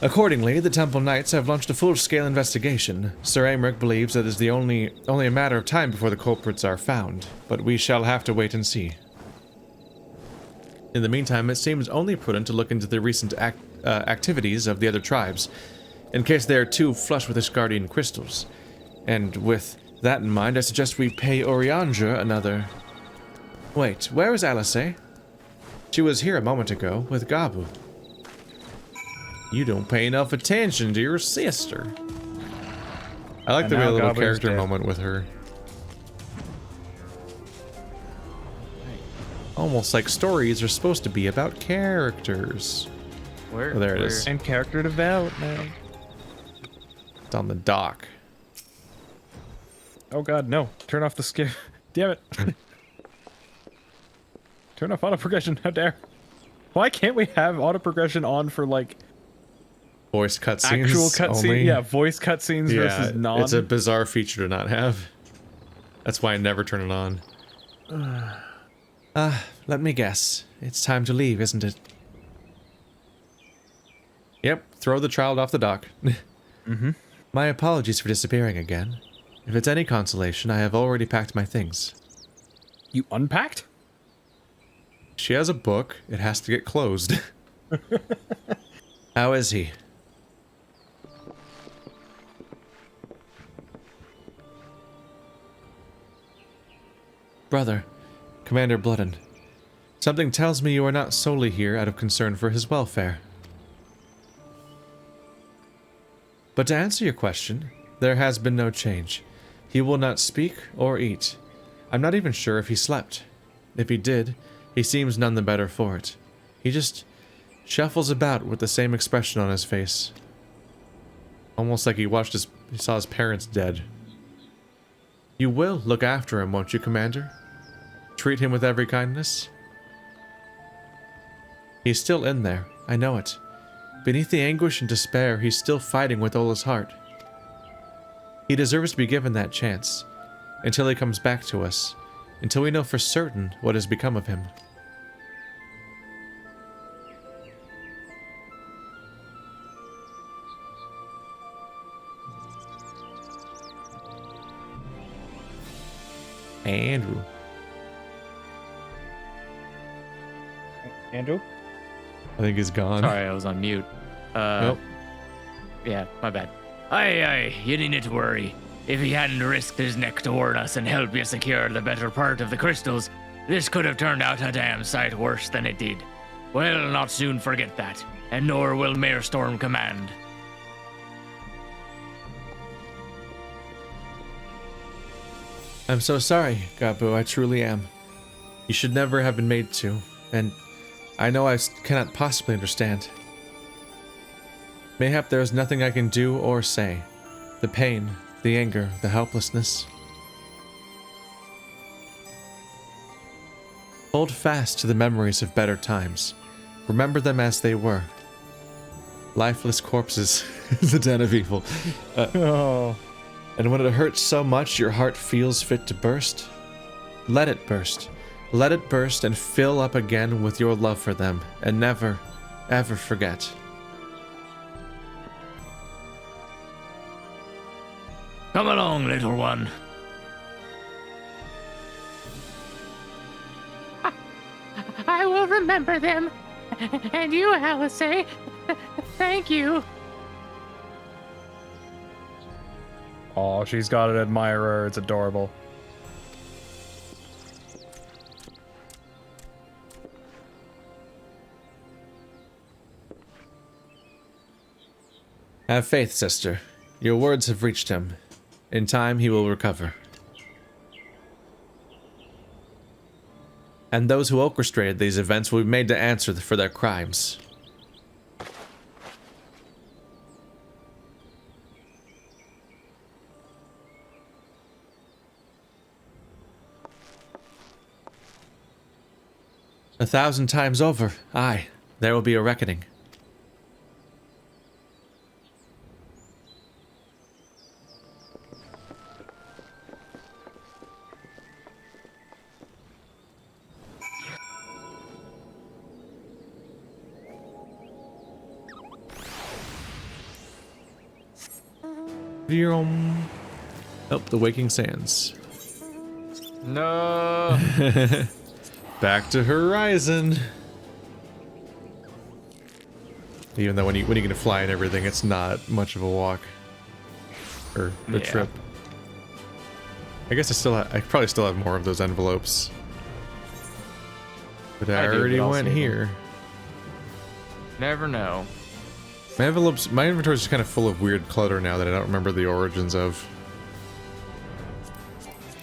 Accordingly, the Temple Knights have launched a full-scale investigation. Sir Aymeric believes that it is only a matter of time before the culprits are found, but we shall have to wait and see. In the meantime, it seems only prudent to look into the recent activities of the other tribes, in case they are too flush with Ishgardian crystals. And with that in mind, I suggest we pay Eorzea another... Wait, where is Alice? She was here a moment ago, with Gabu. You don't pay enough attention to your sister. I like And the now little Gabu's character dead. moment with her. Almost like stories are supposed to be about characters. Where? Oh, there it is. And character development. It's on the dock. Oh god, no. Turn off the skip. Damn it. Turn off auto progression. How dare. Why can't we have auto progression on for like Voice cutscenes. actual cutscenes? only. Yeah, voice cutscenes versus non. It's a bizarre feature to not have. That's why I never turn it on. Let me guess. It's time to leave, isn't it? Yep, throw the child off the dock. My apologies for disappearing again. If it's any consolation, I have already packed my things. You unpacked? She has a book. It has to get closed. How is he? Brother, Commander Bloodden, something tells me you are not solely here out of concern for his welfare. But to answer your question, there has been no change. He will not speak or eat. I'm not even sure if he slept. If he did, he seems none the better for it. He just shuffles about with the same expression on his face. Almost like he saw his parents dead. You will look after him, won't you, Commander? Treat him with every kindness? He's still in there, I know it. Beneath the anguish and despair, he's still fighting with all his heart. He deserves to be given that chance, until he comes back to us, until we know for certain what has become of him. Andrew. Andrew? I think he's gone. Sorry, I was on mute. Nope. Yeah, my bad. Aye, you needn't worry. If he hadn't risked his neck to warn us and help you secure the better part of the crystals, this could have turned out a damn sight worse than it did. We'll not soon forget that, and nor will Marestorm Command. I'm so sorry, Gabu, I truly am. You should never have been made to, and I know I cannot possibly understand. Mayhap there is nothing I can do or say. The pain, the anger, the helplessness. Hold fast to the memories of better times. Remember them as they were. Lifeless corpses is the den of evil. Oh. And when it hurts so much your heart feels fit to burst, let it burst. Let it burst and fill up again with your love for them, and never, ever forget. Come along, little one. I will remember them. And you, Alice, thank you. Oh, she's got an admirer. It's adorable. Have faith, sister. Your words have reached him. In time, he will recover. And those who orchestrated these events will be made to answer for their crimes. A 1,000 times over, aye, there will be a reckoning. Oh, the Waking Sands. No. Back to Horizon. Even though when you can fly and everything, it's not much of a walk or a trip. I guess I probably still have more of those envelopes, but I I do, already but I'll went save 'em. here. Never know. My inventory is kind of full of weird clutter now that I don't remember the origins of.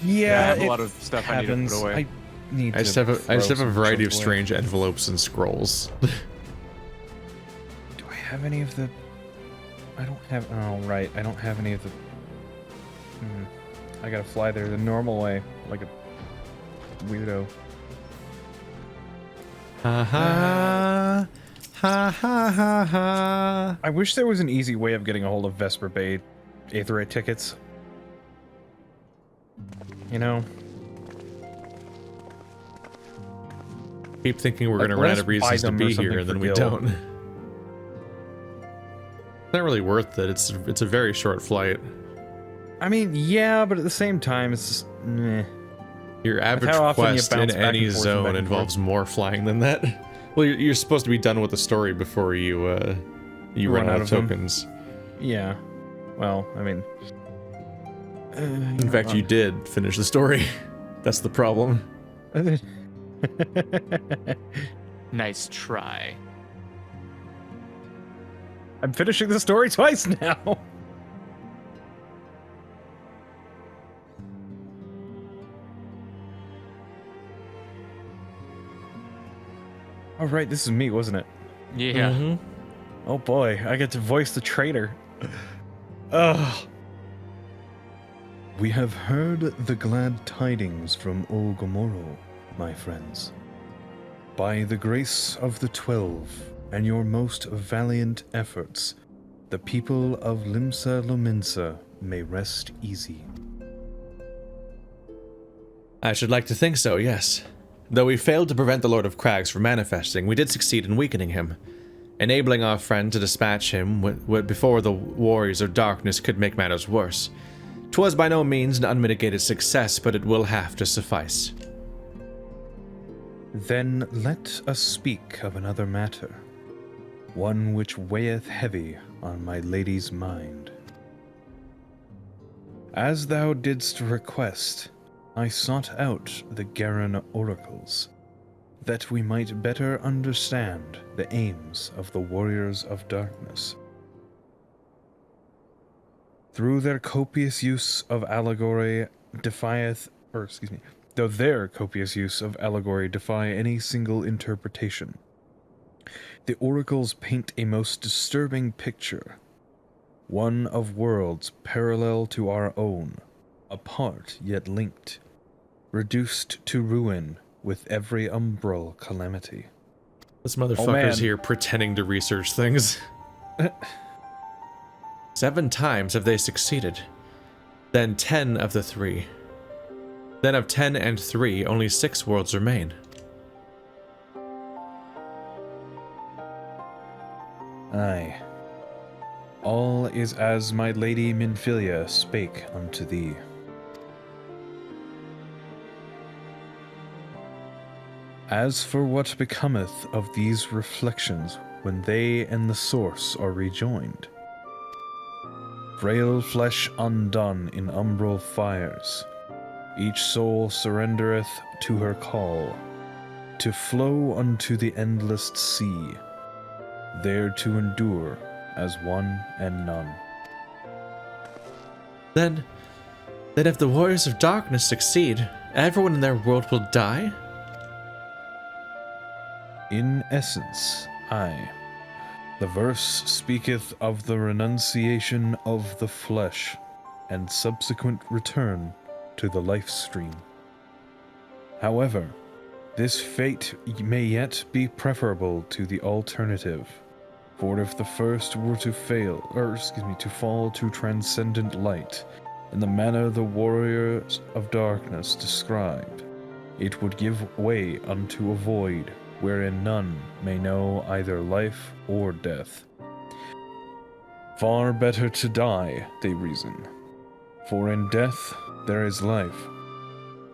Yeah, I have a lot of stuff I need to put away. I just have a variety of strange envelopes and scrolls. Do I have any of the... I don't have... Oh, right. I don't have any of the... I gotta fly there the normal way, like a weirdo. Ha ha. Ha ha ha ha. I wish there was an easy way of getting a hold of Vesper Bay Aetheryte tickets. You know? Keep thinking we're gonna run out of reasons to be here, and then we don't. It's not really worth it. It's a very short flight. I mean, yeah, but at the same time, it's just... meh. Your average quest in any zone involves more flying than that. Well, you're supposed to be done with the story before you run out of tokens. Yeah. Well, I mean... in fact, you did finish the story. That's the problem. Nice try. I'm finishing the story twice now. Oh, right, this is me, wasn't it? Yeah. Mm-hmm. Oh boy, I get to voice the traitor. Ugh. We have heard the glad tidings from Olgomoro, my friends. By the grace of the 12 and your most valiant efforts, the people of Limsa Lominsa may rest easy. I should like to think so, yes. Though we failed to prevent the Lord of Crags from manifesting, we did succeed in weakening him, enabling our friend to dispatch him before the Warriors of Darkness could make matters worse. 'Twas by no means an unmitigated success, but it will have to suffice. Then let us speak of another matter, one which weigheth heavy on my lady's mind. As thou didst request, I sought out the Garan oracles, that we might better understand the aims of the Warriors of Darkness. Through their copious use of allegory though their copious use of allegory defy any single interpretation, the oracles paint a most disturbing picture, one of worlds parallel to our own, apart yet linked, reduced to ruin with every umbral calamity. This motherfucker's here pretending to research things. 7 times have they succeeded. Then 10 of the 3. Then of 10 and 3, only 6 worlds remain. Aye. All is as my lady Minfilia spake unto thee. As for what becometh of these reflections when they and the source are rejoined, frail flesh undone in umbral fires, each soul surrendereth to her call, to flow unto the endless sea, there to endure as one and none. Then if the Warriors of Darkness succeed, everyone in their world will die? In essence, aye. The verse speaketh of the renunciation of the flesh and subsequent return to the life stream. However, this fate may yet be preferable to the alternative, for if the first were to fall to transcendent light in the manner the Warriors of Darkness described, it would give way unto a void wherein none may know either life or death. Far better to die, they reason, for in death there is life,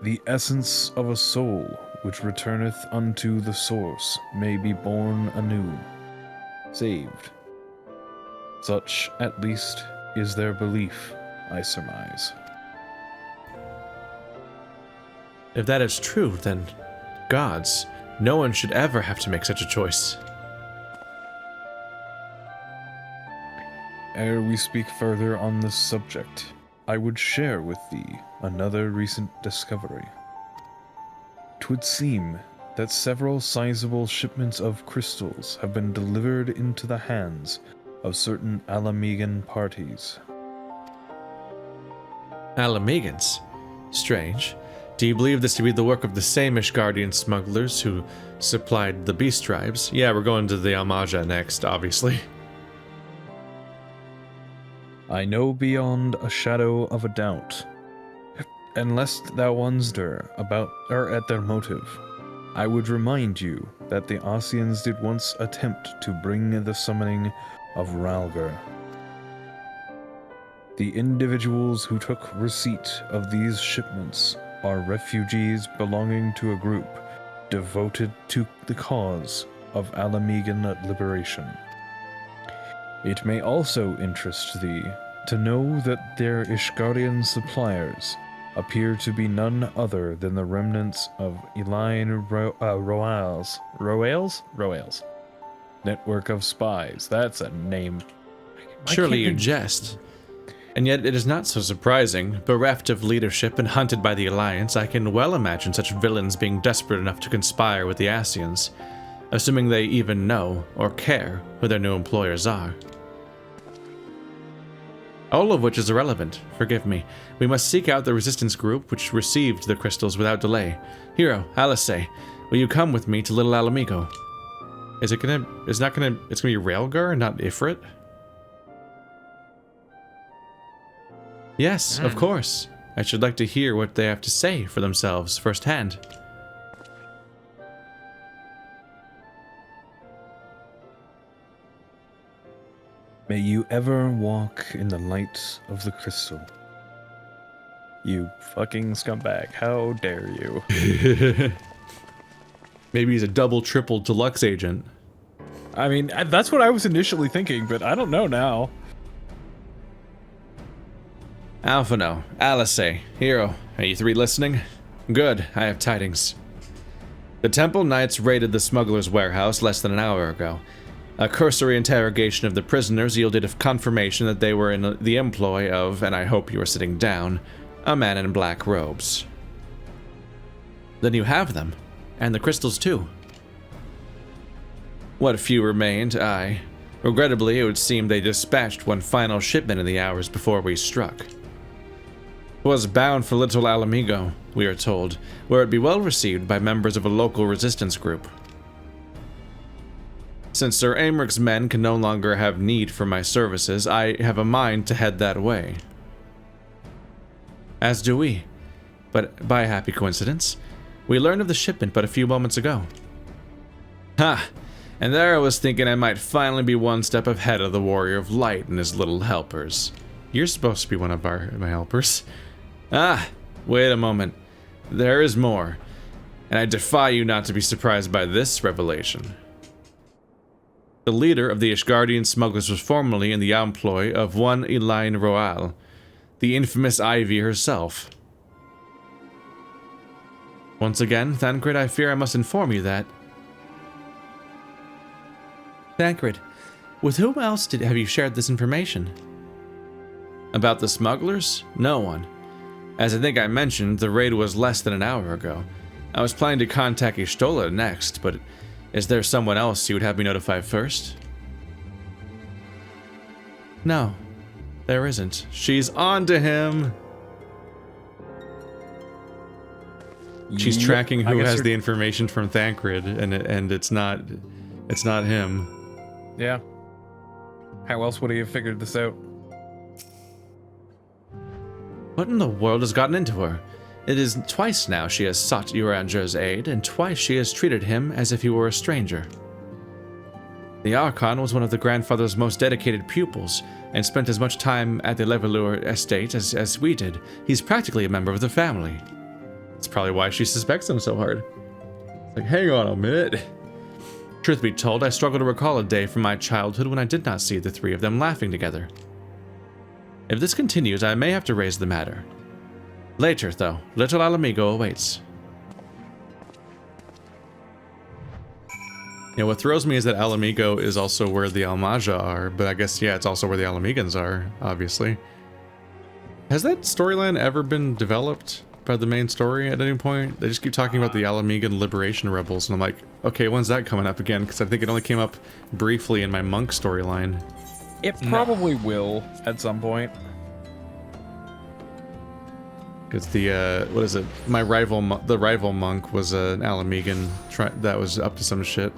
the essence of a soul which returneth unto the source may be born anew, saved. Such, at least, is their belief, I surmise. If that is true, then gods, no one should ever have to make such a choice. Ere we speak further on this subject, I would share with thee another recent discovery. 'Twould seem that several sizable shipments of crystals have been delivered into the hands of certain Alamegan parties. Alamegans? Strange. Do you believe this to be the work of the same ishgardian smugglers who supplied the beast tribes? Yeah, we're going to the Almaja next, obviously. I know beyond a shadow of a doubt, and lest thou wonder about or at their motive, I would remind you that the Ossians did once attempt to bring the summoning of Ralgar. The individuals who took receipt of these shipments are refugees belonging to a group devoted to the cause of Alamegan liberation. It may also interest thee to know that their Ishgardian suppliers appear to be none other than the remnants of Royals network of spies. That's a name. Surely you jest. And yet it is not so surprising. Bereft of leadership and hunted by the Alliance, I can well imagine such villains being desperate enough to conspire with the Ascians, assuming they even know or care who their new employers are. All of which is irrelevant, forgive me. We must seek out the resistance group which received the crystals without delay. Hero, Alice, will you come with me to Little Alamigo? It's gonna be Ralgar, not Ifrit? Yes, of course. I should like to hear what they have to say for themselves firsthand. May you ever walk in the light of the crystal. You fucking scumbag. How dare you? Maybe he's a double, triple deluxe agent. I mean, that's what I was initially thinking, but I don't know now. Alphino, Alice, Hero, are you three listening? Good, I have tidings. The Temple Knights raided the smuggler's warehouse less than an hour ago. A cursory interrogation of the prisoners yielded a confirmation that they were in the employ of, and I hope you are sitting down, a man in black robes. Then you have them, and the crystals too. What few remained, aye. Regrettably, it would seem they dispatched one final shipment in the hours before we struck. It was bound for Little Alamigo, we are told, where it'd be well received by members of a local resistance group. Since Sir Americ's men can no longer have need for my services, I have a mind to head that way. As do we. But by a happy coincidence, we learned of the shipment but a few moments ago. Ha! And there I was thinking I might finally be one step ahead of the Warrior of Light and his little helpers. You're supposed to be one of my helpers. Ah, wait a moment. There is more. And I defy you not to be surprised by this revelation. The leader of the Ishgardian smugglers was formerly in the employ of one Elaine Royal, the infamous Ivy herself. Once again, Thancred, I fear I must inform you that... Thancred, with whom else have you shared this information? About the smugglers? No one. As I think I mentioned, the raid was less than an hour ago. I was planning to contact Y'shtola next, but is there someone else you would have me notify first? No, there isn't. She's on to him! She's tracking who has the information from Thancred, and it's not him. Yeah. How else would he have figured this out? What in the world has gotten into her? It is twice now she has sought Eorzrea's aid, and twice she has treated him as if he were a stranger. The Archon was one of the grandfather's most dedicated pupils, and spent as much time at the Levelure estate as we did. He's practically a member of the family. That's probably why she suspects him so hard. It's like, hang on a minute. Truth be told, I struggle to recall a day from my childhood when I did not see the three of them laughing together. If this continues, I may have to raise the matter. Later, though, Little Alamigo awaits. Yeah, what throws me is that Alamigo is also where the Almaja are, but I guess, yeah, it's also where the Alamigans are, obviously. Has that storyline ever been developed by the main story at any point? They just keep talking about the Alamigan Liberation Rebels, and I'm like, okay, when's that coming up again? Because I think it only came up briefly in my monk storyline. It probably will at some point. Because the, what is it? My rival, the rival monk was an Alamigan that was up to some shit.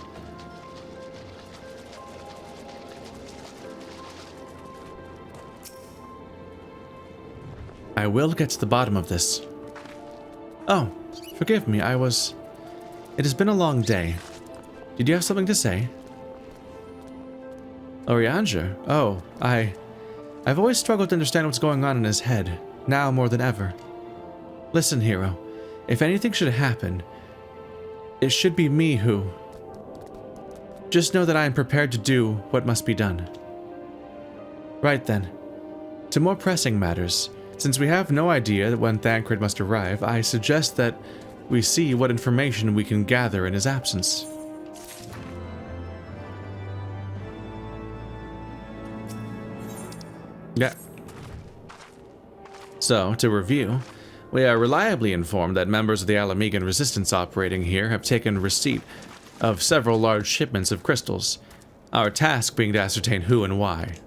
I will get to the bottom of this. Oh, forgive me, It has been a long day. Did you have something to say? Orianger? Oh, I've always struggled to understand what's going on in his head, now more than ever. Listen, hero, if anything should happen, it should be me who... Just know that I am prepared to do what must be done. Right then. To more pressing matters, since we have no idea when Thancred must arrive, I suggest that we see what information we can gather in his absence. Yeah. So, to review, we are reliably informed that members of the Alamigan resistance operating here have taken receipt of several large shipments of crystals, our task being to ascertain who and why.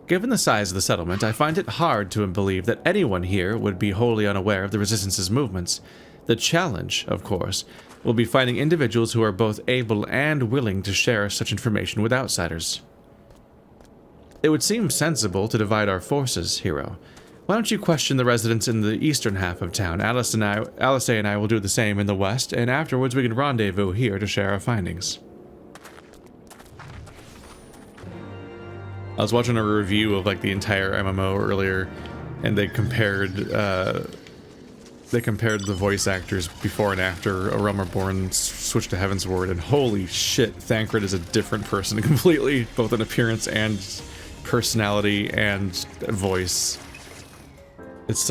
Given the size of the settlement, I find it hard to believe that anyone here would be wholly unaware of the Resistance's movements. The challenge, of course, will be finding individuals who are both able and willing to share such information with outsiders. It would seem sensible to divide our forces, hero. Why don't you question the residents in the eastern half of town? Alice and I will do the same in the west, and afterwards we can rendezvous here to share our findings. I was watching a review of like the entire MMO earlier, and they compared the voice actors before and after A Realm Reborn switched to Heavensward, and holy shit, Thancred is a different person completely, both in appearance and personality and voice. It's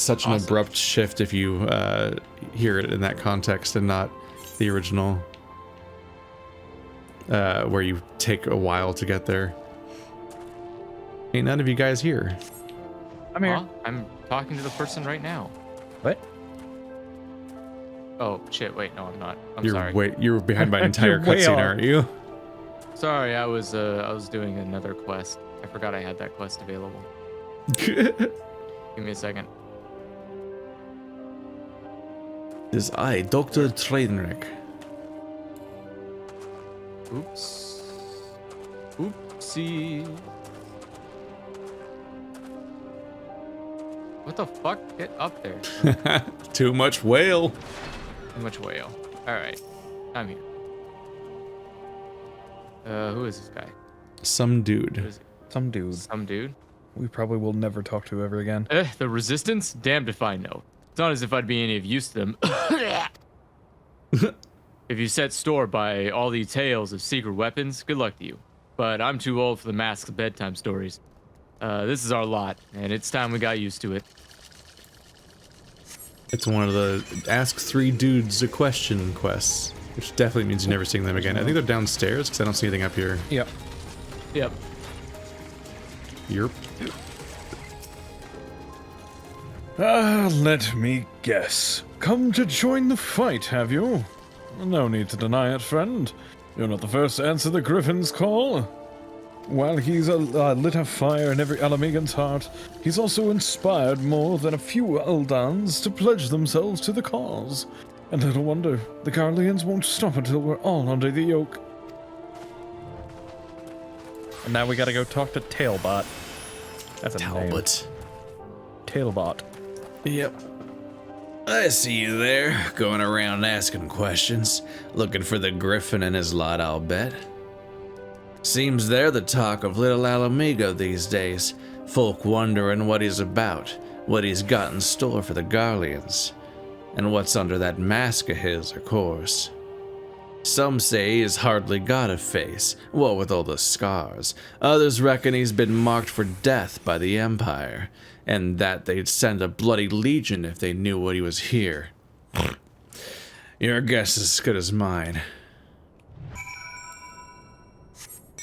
such an abrupt shift if you hear it in that context and not the original, where you take a while to get there. Ain't none of you guys here. I'm here. Huh? I'm talking to the person right now. What? Oh shit! Wait, no, I'm not. I'm You're sorry. You're behind by an entire cutscene, aren't you? Sorry, I was doing another quest. I forgot I had that quest available. Give me a second. Is I, Dr. Trainwreck. Oops. Oopsie. What the fuck? Get up there. Too much whale. Too much whale. Alright. I'm here. Who is this guy? Some dude. Who is he? Some dude. Some dude? We probably will never talk to ever again. The Resistance? Damned if I know. It's not as if I'd be any of use to them. If you set store by all the tales of secret weapons, good luck to you. But I'm too old for the masks of bedtime stories. This is our lot, and it's time we got used to it. It's one of the Ask Three Dudes a Question quests, which definitely means you're never seeing them again. I think they're downstairs, because I don't see anything up here. Yep. Yep. Yerp. Let me guess. Come to join the fight, have you? No need to deny it, friend. You're not the first to answer the Griffin's call. While he's lit a fire in every Alamigan's heart, he's also inspired more than a few Eldans to pledge themselves to the cause. And little wonder, the Garleans won't stop until we're all under the yoke. And now we gotta go talk to Tailbot. That's a Talbot. name. Tailbot. Yep. I see you there, going around asking questions, looking for the Griffin and his lot, I'll bet. Seems they're the talk of little Alamigo these days, folk wondering what he's about, what he's got in store for the Garleans, and what's under that mask of his, of course. Some say he's hardly got a face, what with all the scars. Others reckon he's been marked for death by the Empire, and that they'd send a bloody legion if they knew what he was here. Your guess is as good as mine.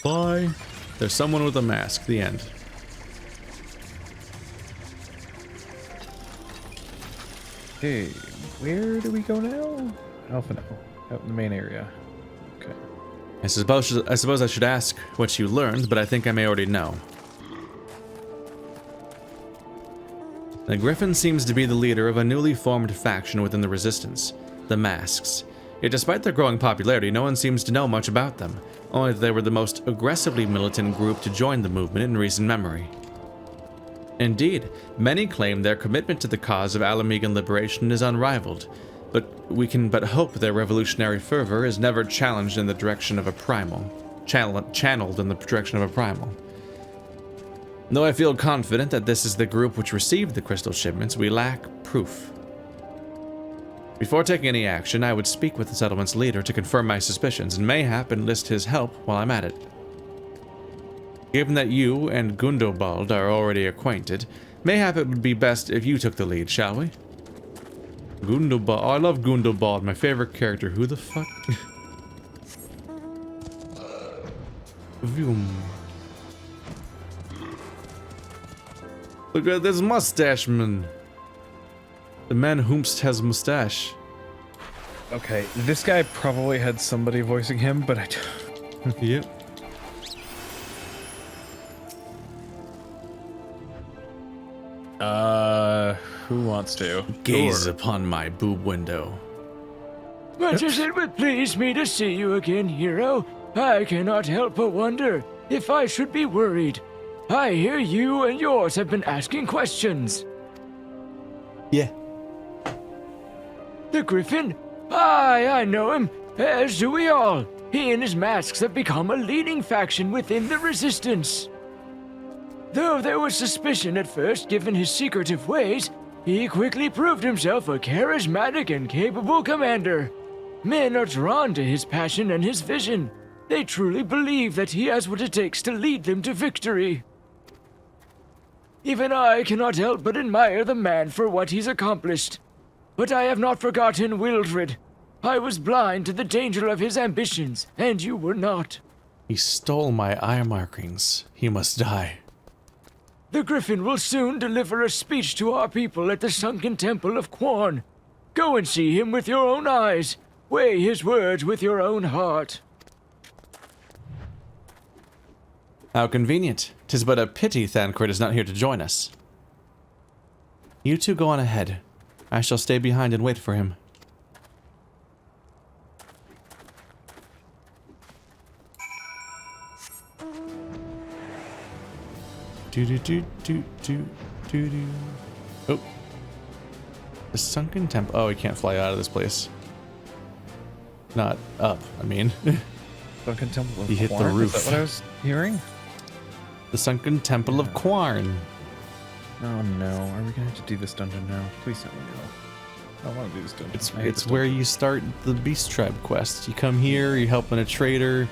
Bye. There's someone with a mask. The end. Okay, where do we go now? Alpha now. Out in the main area. Okay. I suppose I should ask what you learned, but I think I may already know. The Griffin seems to be the leader of a newly formed faction within the Resistance, the Masks. Yet despite their growing popularity, no one seems to know much about them, only that they were the most aggressively militant group to join the movement in recent memory. Indeed, many claim their commitment to the cause of Alamegan liberation is unrivaled, but we can but hope their revolutionary fervor is never challenged in the direction of a primal, channeled in the direction of a primal. Though I feel confident that this is the group which received the crystal shipments, we lack proof. Before taking any action, I would speak with the settlement's leader to confirm my suspicions and mayhap enlist his help while I'm at it. Given that you and Gundobald are already acquainted, mayhap it would be best if you took the lead, shall we? Gundobald. Oh, I love Gundobald, my favorite character. Who the fuck? Vroom. Look at this mustache man. The man whomst has mustache. Okay, this guy probably had somebody voicing him, but I don't. Yep. Who wants to? Gaze upon my boob window. Much as it would please me to see you again, hero, I cannot help but wonder if I should be worried. I hear you and yours have been asking questions. Yeah. The Griffin? Aye, I know him, as do we all. He and his masks have become a leading faction within the Resistance. Though there was suspicion at first given his secretive ways, he quickly proved himself a charismatic and capable commander. Men are drawn to his passion and his vision. They truly believe that he has what it takes to lead them to victory. Even I cannot help but admire the man for what he's accomplished. But I have not forgotten Wildred. I was blind to the danger of his ambitions, and you were not. He stole my eye markings. He must die. The Griffin will soon deliver a speech to our people at the sunken temple of Quarn. Go and see him with your own eyes. Weigh his words with your own heart. How convenient. 'Tis but a pity Thancred is not here to join us. You two go on ahead. I shall stay behind and wait for him. Oh. The sunken temple. Oh, he can't fly out of this place. Not up, I mean. Sunken Temple of He hit the Quarn? roof. Is that what I was hearing? The sunken temple of Quarn. Oh no, are we gonna have to do this dungeon now? Please tell me no. I don't want to do this dungeon. It's where you start the Beast Tribe quest. You come here, you're helping a trader.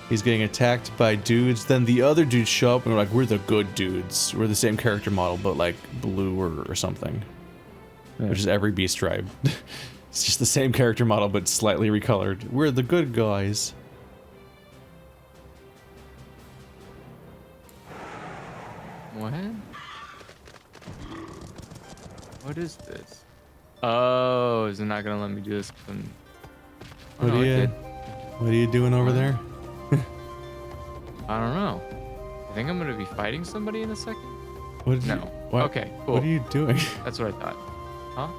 He's getting attacked by dudes. Then the other dudes show up and we're like, we're the good dudes. We're the same character model, but like blue or something. Yeah. Which is every Beast Tribe. It's just the same character model, but slightly recolored. We're the good guys. What? What is this? Oh, is it not gonna let me do this? What are you doing over there? I don't know. I think I'm gonna be fighting somebody in a second. What? No. What? Okay. Cool. What are you doing? That's what I thought. Huh?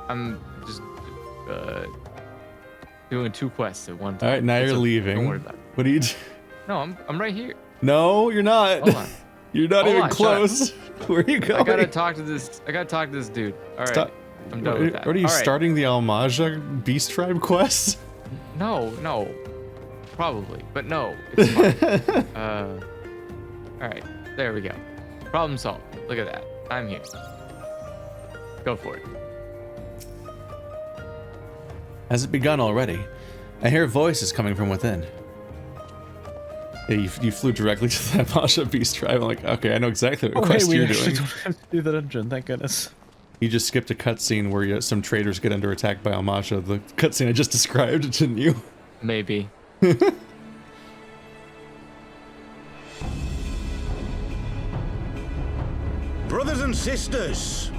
I'm just doing two quests at one time. All right, now you're leaving. Don't worry about it. What are you? No, I'm right here. No, you're not. Hold on. You're not Hold even on, close. Where are you going? I gotta talk to this dude. All right. I'm done with that. Are you All right. starting the Almaja Beast Tribe quest? No. Probably, but no. It's fine. All right. There we go. Problem solved. Look at that. I'm here. Go for it. Has it begun already? I hear voices coming from within. Yeah, you flew directly to the Almaja Beast Tribe. I'm like, okay, I know exactly what quest you're doing. Don't have to do the dungeon, thank goodness. You just skipped a cutscene where some traders get under attack by Almaja. The cutscene I just described, didn't you? Maybe. Brothers and sisters,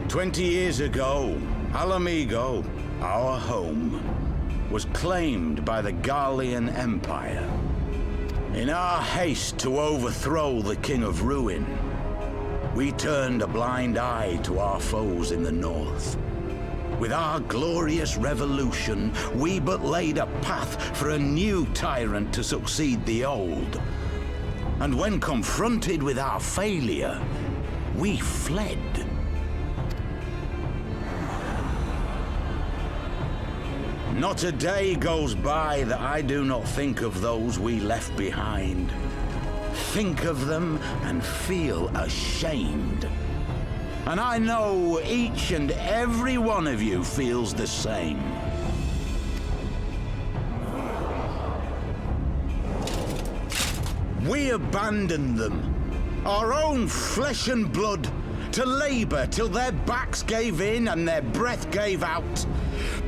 20 years ago, Alamigo, our home, was claimed by the Garlean Empire. In our haste to overthrow the King of Ruin, we turned a blind eye to our foes in the north. With our glorious revolution, we but laid a path for a new tyrant to succeed the old. And when confronted with our failure, we fled. Not a day goes by that I do not think of those we left behind. Think of them and feel ashamed. And I know each and every one of you feels the same. We abandoned them, our own flesh and blood, to labor till their backs gave in and their breath gave out,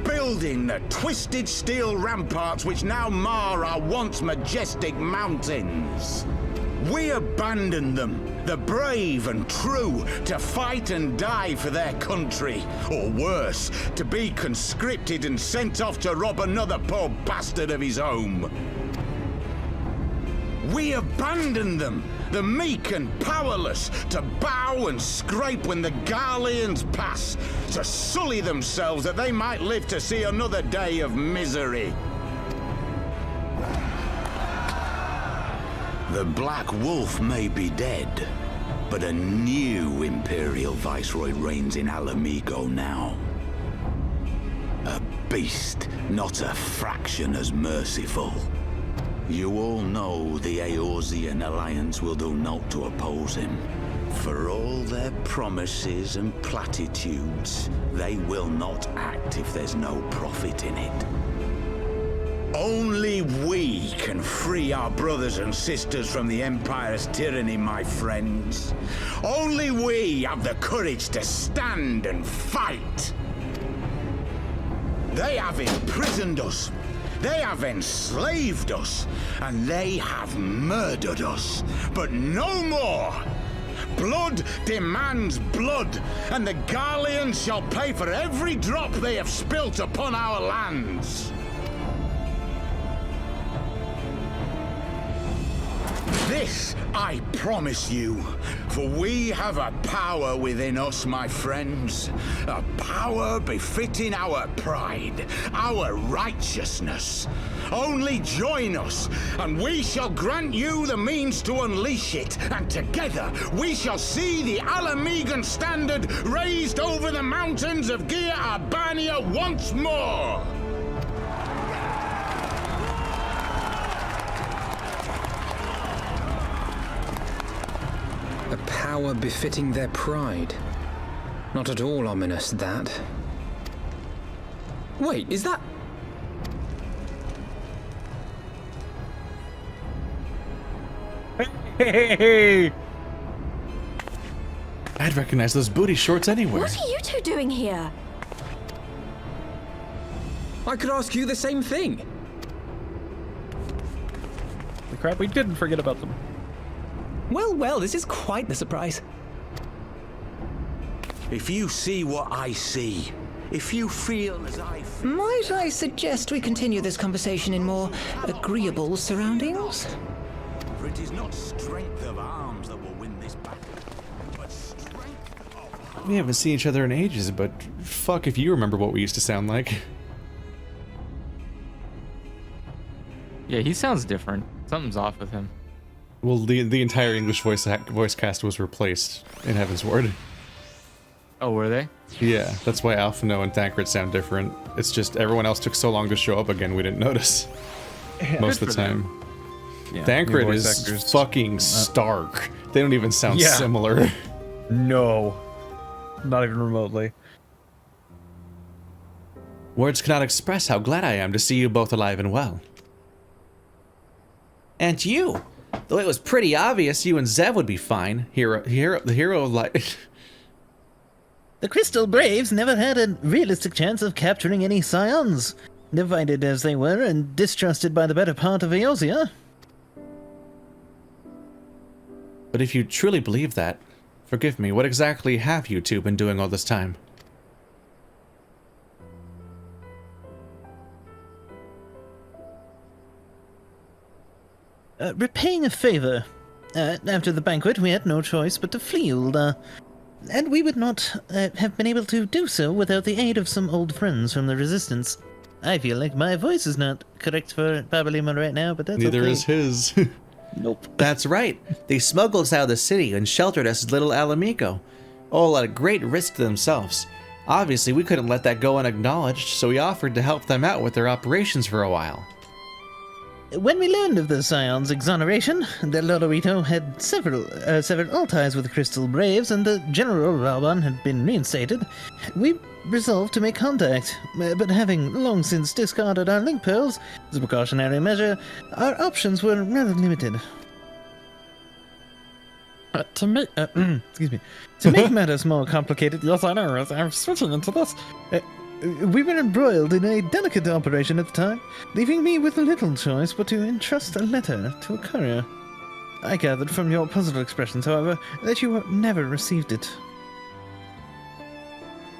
building the twisted steel ramparts which now mar our once majestic mountains. We abandoned them, the brave and true, to fight and die for their country, or worse, to be conscripted and sent off to rob another poor bastard of his home. We abandoned them, the meek and powerless, to bow and scrape when the Garleans pass, to sully themselves that they might live to see another day of misery. The Black Wolf may be dead, but a new Imperial Viceroy reigns in Alamigo now. A beast, not a fraction as merciful. You all know the Eorzean Alliance will do naught to oppose him. For all their promises and platitudes, they will not act if there's no profit in it. Only we can free our brothers and sisters from the Empire's tyranny, my friends. Only we have the courage to stand and fight. They have imprisoned us. They have enslaved us. And they have murdered us. But no more. Blood demands blood, and the Garleans shall pay for every drop they have spilt upon our lands. This I promise you, for we have a power within us, my friends. A power befitting our pride, our righteousness. Only join us, and we shall grant you the means to unleash it, and together we shall see the Alamigan standard raised over the mountains of Gia Albania once more! A power befitting their pride. Not at all ominous, that. Wait, is that... Hey! I'd recognize those booty shorts anywhere. What are you two doing here? I could ask you the same thing. The crap, we didn't forget about them. Well, well, this is quite the surprise. If you see what I see, if you feel as I feel... Might I suggest we continue this conversation in more agreeable surroundings? For it is not strength of arms that will win this battle, but strength of... We haven't seen each other in ages, but fuck if you remember what we used to sound like. Yeah, he sounds different. Something's off with him. Well, the entire English voice cast was replaced in Heaven's Ward. Oh, were they? Yeah, that's why Alphino and Thancred sound different. It's just everyone else took so long to show up again, we didn't notice. Yeah, most of the time. Yeah, Thancred is fucking stark. They don't even sound similar. No. Not even remotely. Words cannot express how glad I am to see you both alive and well. And you! Though it was pretty obvious you and Zev would be fine. The hero of life. The Crystal Braves never had a realistic chance of capturing any scions, divided as they were and distrusted by the better part of Eorzea. But if you truly believe that, Forgive me, what exactly have you two been doing all this time? Repaying a favor. After the banquet, we had no choice but to flee Ulda. And we would not have been able to do so without the aid of some old friends from the Resistance. I feel like my voice is not correct for Babalima right now, but that's Neither okay. is his. Nope. That's right. They smuggled us out of the city and sheltered us as little Alamico, all at a great risk to themselves. Obviously, we couldn't let that go unacknowledged, so we offered to help them out with their operations for a while. When we learned of the Scions' exoneration, that Lodorito had severed all ties with the Crystal Braves and the General Raban had been reinstated, we resolved to make contact. But having long since discarded our link pearls as a precautionary measure, our options were rather limited. To make matters more complicated, yes, I know, as I'm switching into this. We were embroiled in a delicate operation at the time, leaving me with little choice but to entrust a letter to a courier. I gathered from your puzzled expressions, however, that you never received it.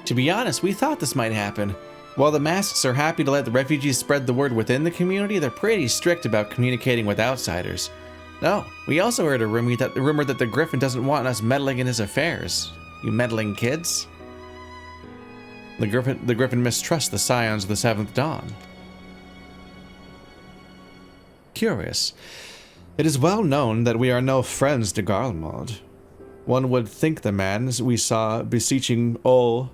To be honest, we thought this might happen. While the masks are happy to let the refugees spread the word within the community, they're pretty strict about communicating with outsiders. No, we also heard a rumor that the griffin doesn't want us meddling in his affairs. You meddling kids? The griffin mistrusts the scions of the Seventh Dawn. Curious. It is well known that we are no friends to Garlemald. One would think the man we saw beseeching all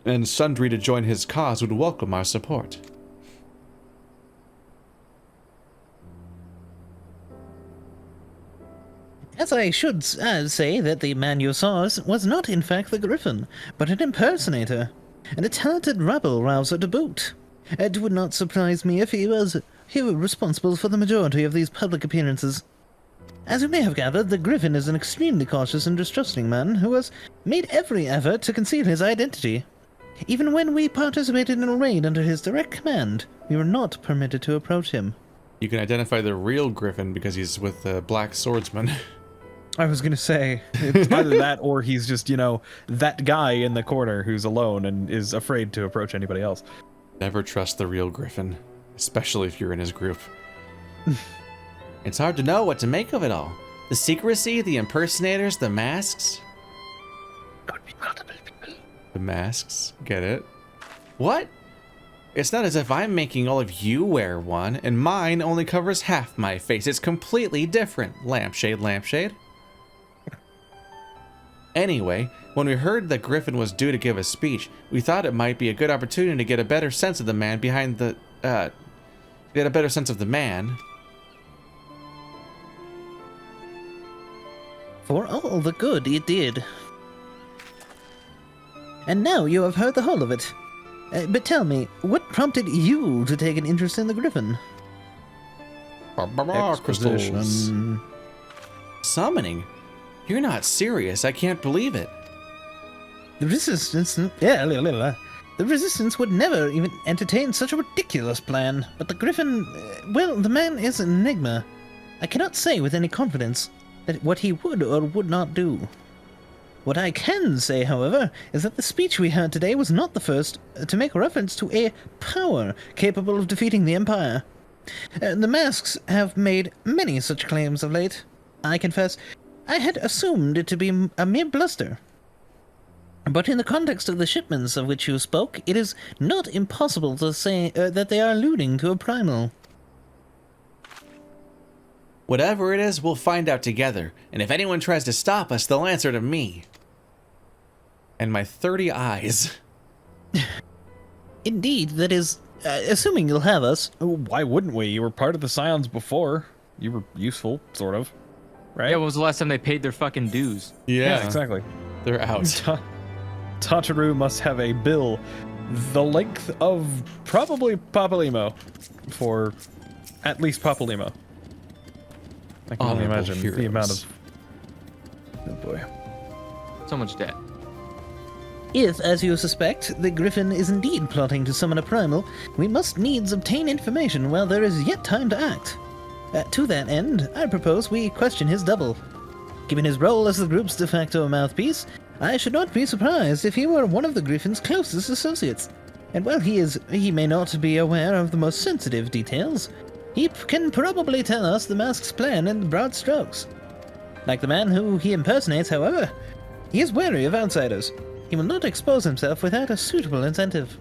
and sundry to join his cause would welcome our support. As I should say that the man you saw was not in fact the griffin, but an impersonator, and a talented rabble-rouser to boot. It would not surprise me if he were responsible for the majority of these public appearances. As you may have gathered, the griffin is an extremely cautious and distrusting man who has made every effort to conceal his identity. Even when we participated in a raid under his direct command, we were not permitted to approach him. You can identify the real griffin because he's with the Black Swordsman. I was gonna say, it's either that or he's just, that guy in the corner who's alone and is afraid to approach anybody else. Never trust the real griffin, especially if you're in his group. It's hard to know what to make of it all. The secrecy, the impersonators, the masks. Could be multiple people. The masks, get it? What? It's not as if I'm making all of you wear one, and mine only covers half my face. It's completely different. Lampshade, lampshade. Anyway, when we heard that Griffin was due to give a speech, we thought it might be a good opportunity to get a better sense of the man behind the, For all the good it did. And now you have heard the whole of it. But tell me, what prompted you to take an interest in the griffin? Crystals. Summoning? You're not serious. I can't believe it. The Resistance... The Resistance would never even entertain such a ridiculous plan. But the griffin... well, the man is an enigma. I cannot say with any confidence that what he would or would not do. What I can say, however, is that the speech we heard today was not the first to make reference to a power capable of defeating the Empire. The masks have made many such claims of late. I confess, I had assumed it to be a mere bluster. But in the context of the shipments of which you spoke, it is not impossible to say that they are alluding to a primal. Whatever it is, we'll find out together. And if anyone tries to stop us, they'll answer to me. And my 30 eyes. Indeed, that is, assuming you'll have us. Why wouldn't we? You were part of the Scions before. You were useful, sort of. Right? Yeah, when was the last time they paid their fucking dues? Yeah, exactly. They're out. Tataru must have a bill the length of probably Papalimo for at least Papalimo. I can only imagine the amount of... Oh boy. So much debt. If, as you suspect, the Griffin is indeed plotting to summon a primal, we must needs obtain information while there is yet time to act. To that end, I propose we question his double. Given his role as the group's de facto mouthpiece, I should not be surprised if he were one of the Griffin's closest associates. And while he may not be aware of the most sensitive details, he can probably tell us the mask's plan in broad strokes. Like the man who he impersonates, however, he is wary of outsiders. He will not expose himself without a suitable incentive.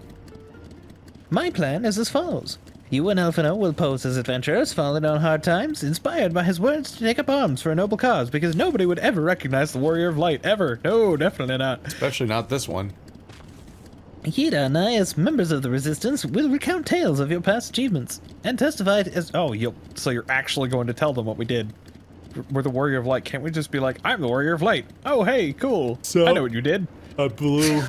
My plan is as follows. You and Elfino will pose as adventurers falling on hard times, inspired by his words to take up arms for a noble cause, because nobody would ever recognize the Warrior of Light, ever. No, definitely not. Especially not this one. Yida and I, as members of the Resistance, will recount tales of your past achievements, and testify as... Oh, so you're actually going to tell them what we did. We're the Warrior of Light. Can't we just be like, I'm the Warrior of Light. Oh, hey, cool. So, I know what you did. I blew...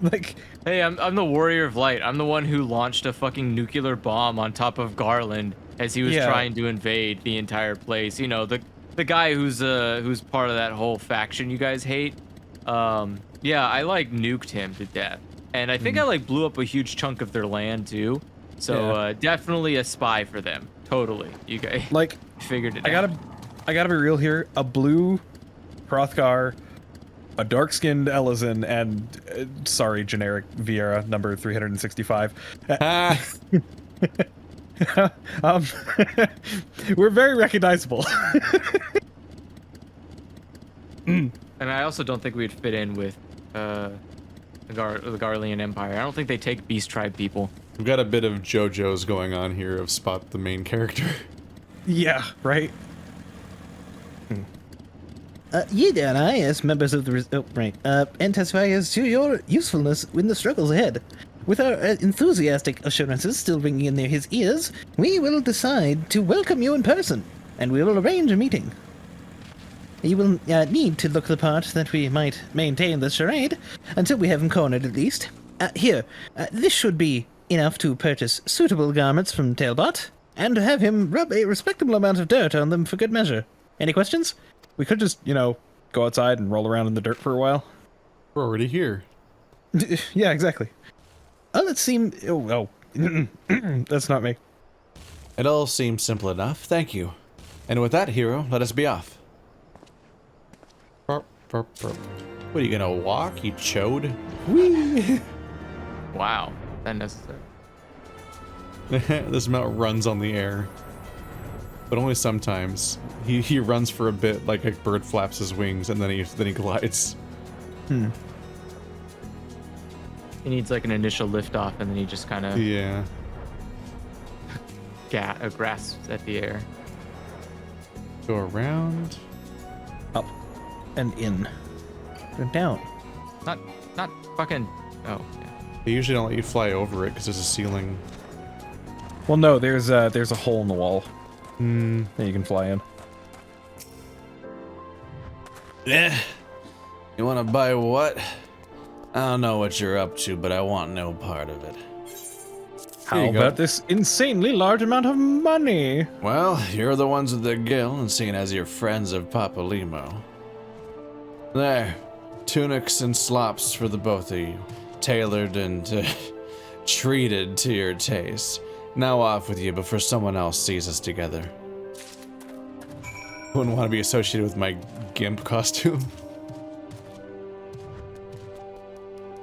Like... Hey, I'm the Warrior of Light. I'm the one who launched a fucking nuclear bomb on top of Garland as he was trying to invade the entire place. You know, the guy who's part of that whole faction you guys hate. Yeah, I like nuked him to death. And I think I like blew up a huge chunk of their land too. So definitely a spy for them. Totally. You guys like figured it out. I gotta be real here. A blue Hrothgar, a dark-skinned Ellison, and sorry, generic Vieira number 365. We're very recognizable. And I also don't think we'd fit in with the Garlean Empire. I don't think they take Beast Tribe people. We've got a bit of JoJo's going on here of Spot the main character. Yeah, right. Yida and I, as members of the... and testify as to your usefulness in the struggles ahead. With our enthusiastic assurances still ringing in his ears, we will decide to welcome you in person, and we will arrange a meeting. You will need to look the part that we might maintain the charade, until we have him cornered at least. This should be enough to purchase suitable garments from Tailbot, and to have him rub a respectable amount of dirt on them for good measure. Any questions? We could just, go outside and roll around in the dirt for a while. We're already here. Yeah, exactly. Let's seem... Oh. That's not me. It all seems simple enough, thank you. And with that, hero, let us be off. What, are you gonna walk, you chode? Whee! Wow, that necessary. This mount runs on the air. But only sometimes. He runs for a bit like a bird flaps his wings and then he glides. He needs like an initial liftoff and then he just kind of grasps at the air. Go around, up, and in, and down. Not fucking. Oh. Yeah. They usually don't let you fly over it because there's a ceiling. Well, no, there's a hole in the wall. That you can fly in. Yeah. You want to buy what? I don't know what you're up to, but I want no part of it. How about this insanely large amount of money? Well, you're the ones with the gill, and seeing as you're friends of Papalimo. There, tunics and slops for the both of you, tailored and treated to your taste. Now off with you before someone else sees us together. Wouldn't want to be associated with my gimp costume.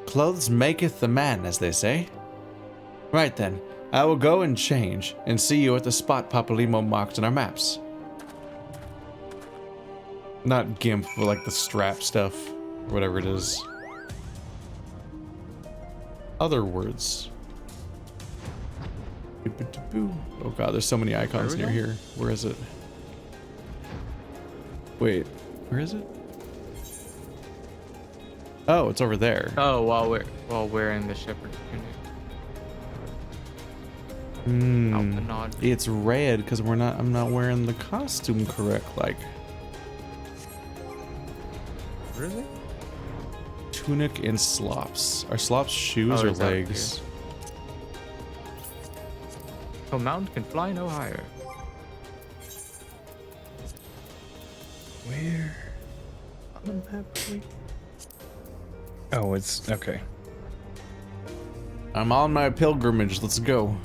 Clothes maketh the man, as they say. Right then, I will go and change, and see you at the spot Papalimo marked on our maps. Not gimp, but like the strap stuff, or whatever it is. Other words. Oh god, there's so many icons near here. Where is it? Wait, where is it? Oh, it's over there. Oh, while wearing the shepherd's tunic. It's red because I'm not wearing the costume correct. Like, really? Tunic and slops. Are slops shoes or legs? A mount can fly no higher. Where? On the map, please. Oh, it's okay. I'm on my pilgrimage. Let's go.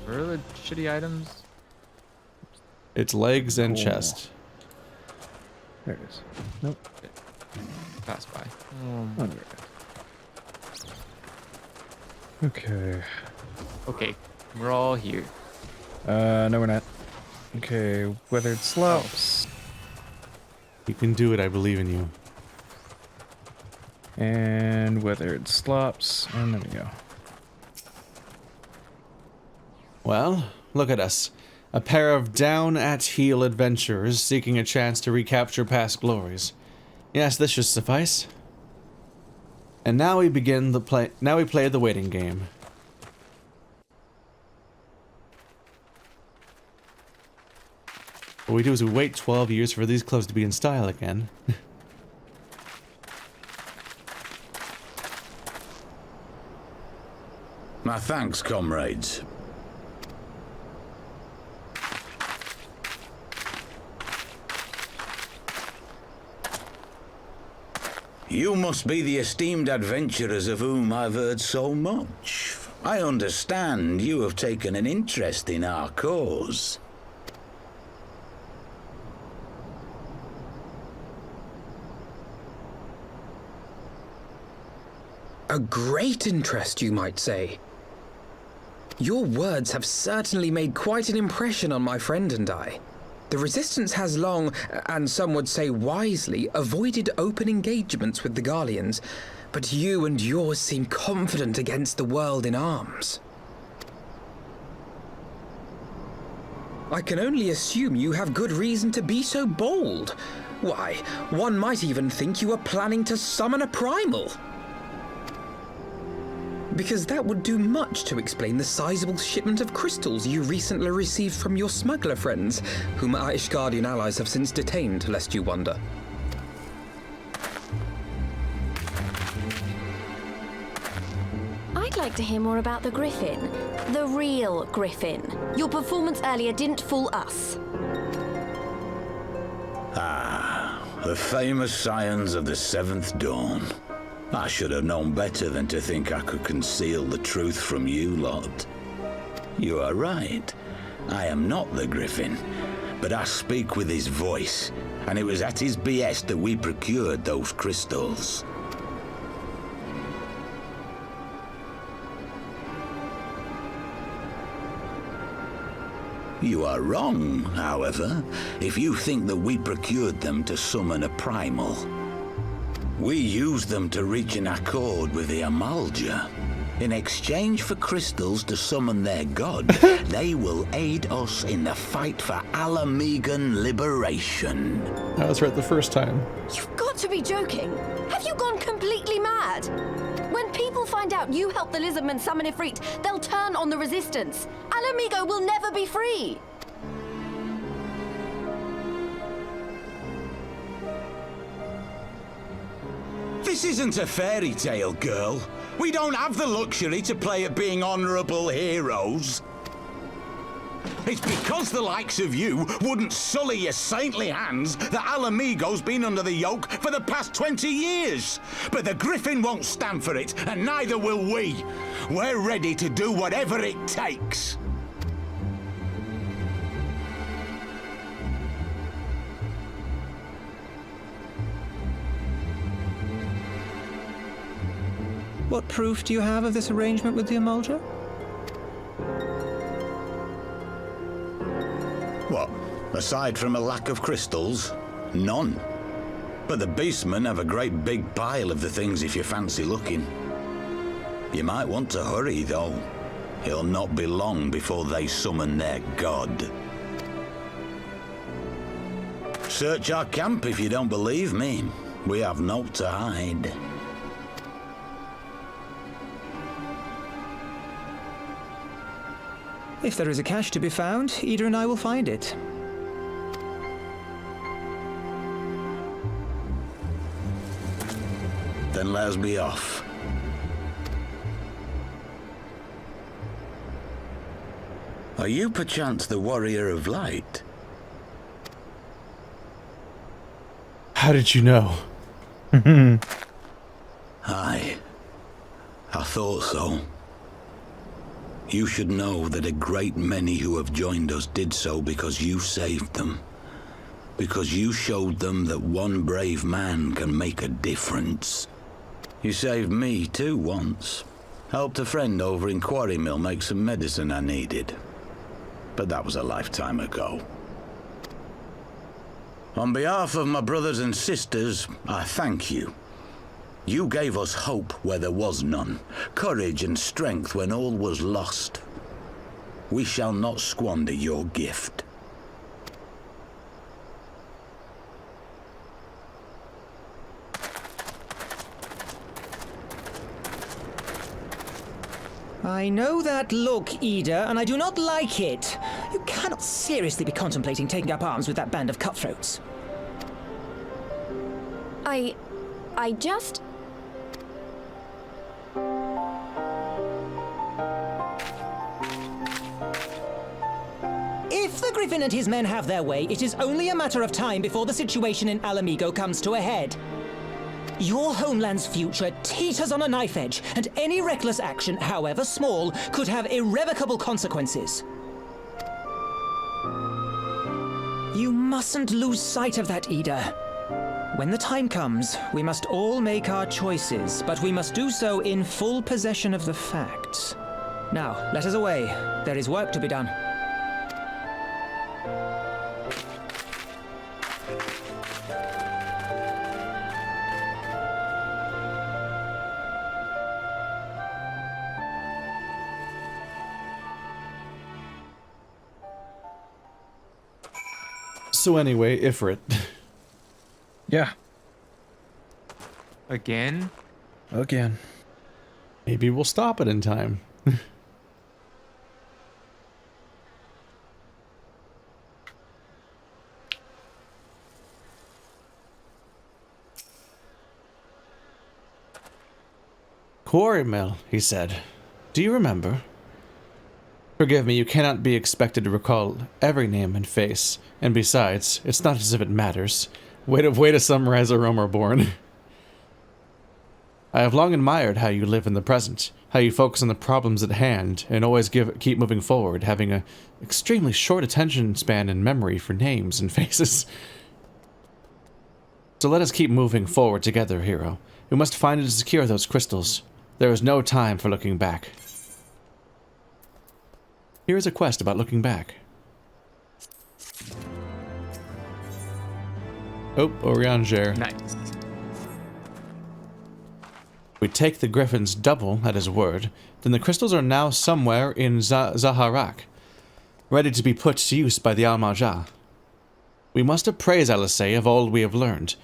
Where are the shitty items? It's legs and chest. There it is. Nope. Pass by. Oh, there it is. Okay. Okay, we're all here. No, we're not. Okay, weathered slopes. You can do it, I believe in you. And weathered slops, and there we go. Well, look at us. A pair of down-at-heel adventurers seeking a chance to recapture past glories. Yes, this should suffice. And now we begin the play. Now we play the waiting game. What we do is we wait 12 years for these clothes to be in style again. My thanks, comrades. You must be the esteemed adventurers of whom I've heard so much. I understand you have taken an interest in our cause. A great interest, you might say. Your words have certainly made quite an impression on my friend and I. The Resistance has long, and some would say wisely, avoided open engagements with the Garleans, but you and yours seem confident against the world in arms. I can only assume you have good reason to be so bold. Why, one might even think you are planning to summon a primal. Because that would do much to explain the sizable shipment of crystals you recently received from your smuggler friends, whom our Ishgardian allies have since detained, lest you wonder. I'd like to hear more about the Griffin. The real Griffin. Your performance earlier didn't fool us. Ah, the famous scions of the Seventh Dawn. I should have known better than to think I could conceal the truth from you lot. You are right. I am not the Griffin, but I speak with his voice, and it was at his behest that we procured those crystals. You are wrong, however, if you think that we procured them to summon a primal. We used them to reach an accord with the Amalja. In exchange for crystals to summon their god, they will aid us in the fight for Alamegan liberation. I was right the first time. You've got to be joking. Have you gone completely mad? When people find out you helped the lizardmen summon Ifrit, they'll turn on the resistance. Alamigo will never be free. This isn't a fairy tale, girl. We don't have the luxury to play at being honourable heroes. It's because the likes of you wouldn't sully your saintly hands that Alamigo's been under the yoke for the past 20 years. But the Griffin won't stand for it, and neither will we. We're ready to do whatever it takes. What proof do you have of this arrangement with the Amalja? What? Aside from a lack of crystals? None. But the beastmen have a great big pile of the things if you fancy looking. You might want to hurry, though. It'll not be long before they summon their god. Search our camp if you don't believe me. We have naught to hide. If there is a cache to be found, Ida and I will find it. Then let us be off. Are you perchance the warrior of light? How did you know? Aye. I thought so. You should know that a great many who have joined us did so because you saved them. because you showed them that one brave man can make a difference. You saved me too once. Helped a friend over in Quarry Mill make some medicine I needed. But that was a lifetime ago. On behalf of my brothers and sisters, I thank you. You gave us hope where there was none, courage and strength when all was lost. We shall not squander your gift. I know that look, Ida, and I do not like it. You cannot seriously be contemplating taking up arms with that band of cutthroats. I just... If the Griffin and his men have their way, it is only a matter of time before the situation in Alamigo comes to a head. Your homeland's future teeters on a knife edge, and any reckless action, however small, could have irrevocable consequences. You mustn't lose sight of that, Ida. When the time comes, we must all make our choices, but we must do so in full possession of the facts. Now, let us away. There is work to be done. So anyway, Ifrit. Yeah. Again? Again. Maybe we'll stop it in time. Quarry Mill, he said. Do you remember? Forgive me, you cannot be expected to recall every name and face, and besides, it's not as if it matters. Way to summarize a Roamer born. I have long admired how you live in the present, how you focus on the problems at hand, and always keep moving forward, having an extremely short attention span and memory for names and faces. So let us keep moving forward together, hero. We must find and secure those crystals. There is no time for looking back. Here is a quest about looking back. Oh, Eorzea. Nice. We take the Griffin's double at his word, then the crystals are now somewhere in Zaharak, ready to be put to use by the Al-Majah. We must appraise Eorzea of all we have learned.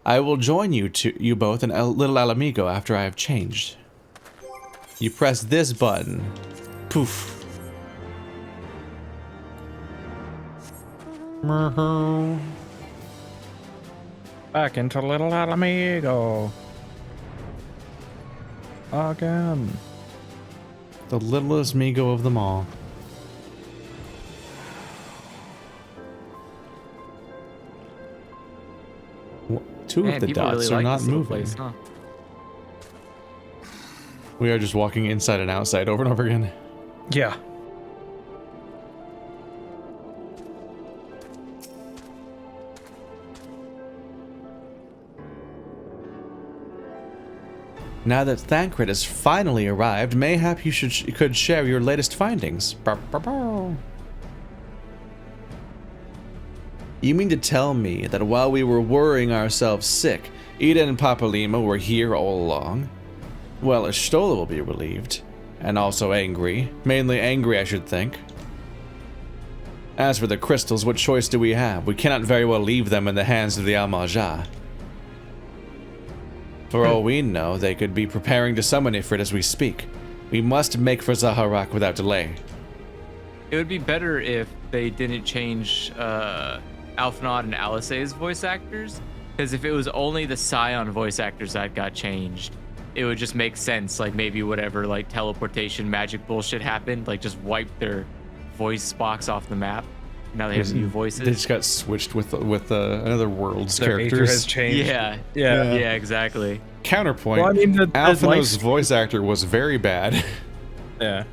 I will join you both in Little Alamigo after I have changed. You press this button. Poof. Back into Little Alamigo. Again. The littlest Migo of them all. Two of the dots are not moving. Place, huh? We are just walking inside and outside over and over again. Yeah. Now that Thancred has finally arrived, mayhap you could share your latest findings. You mean to tell me that while we were worrying ourselves sick, Ida and Papalima were here all along? Well, Ashtola will be relieved. And also angry. Mainly angry, I should think. As for the crystals, what choice do we have? We cannot very well leave them in the hands of the Al-Majah. For all we know, they could be preparing to summon Ifrit as we speak. We must make for Zaharak without delay. It would be better if they didn't change Alfnod and Alice's voice actors, because if it was only the Scion voice actors that got changed, it would just make sense. Like maybe whatever like teleportation magic bullshit happened, like just wiped their voice box off the map. Now they have new voices. They just got switched with another world's Their characters. actor has changed. Yeah, exactly. Counterpoint. Well, I mean, Alphinaud's voice actor was very bad. Yeah.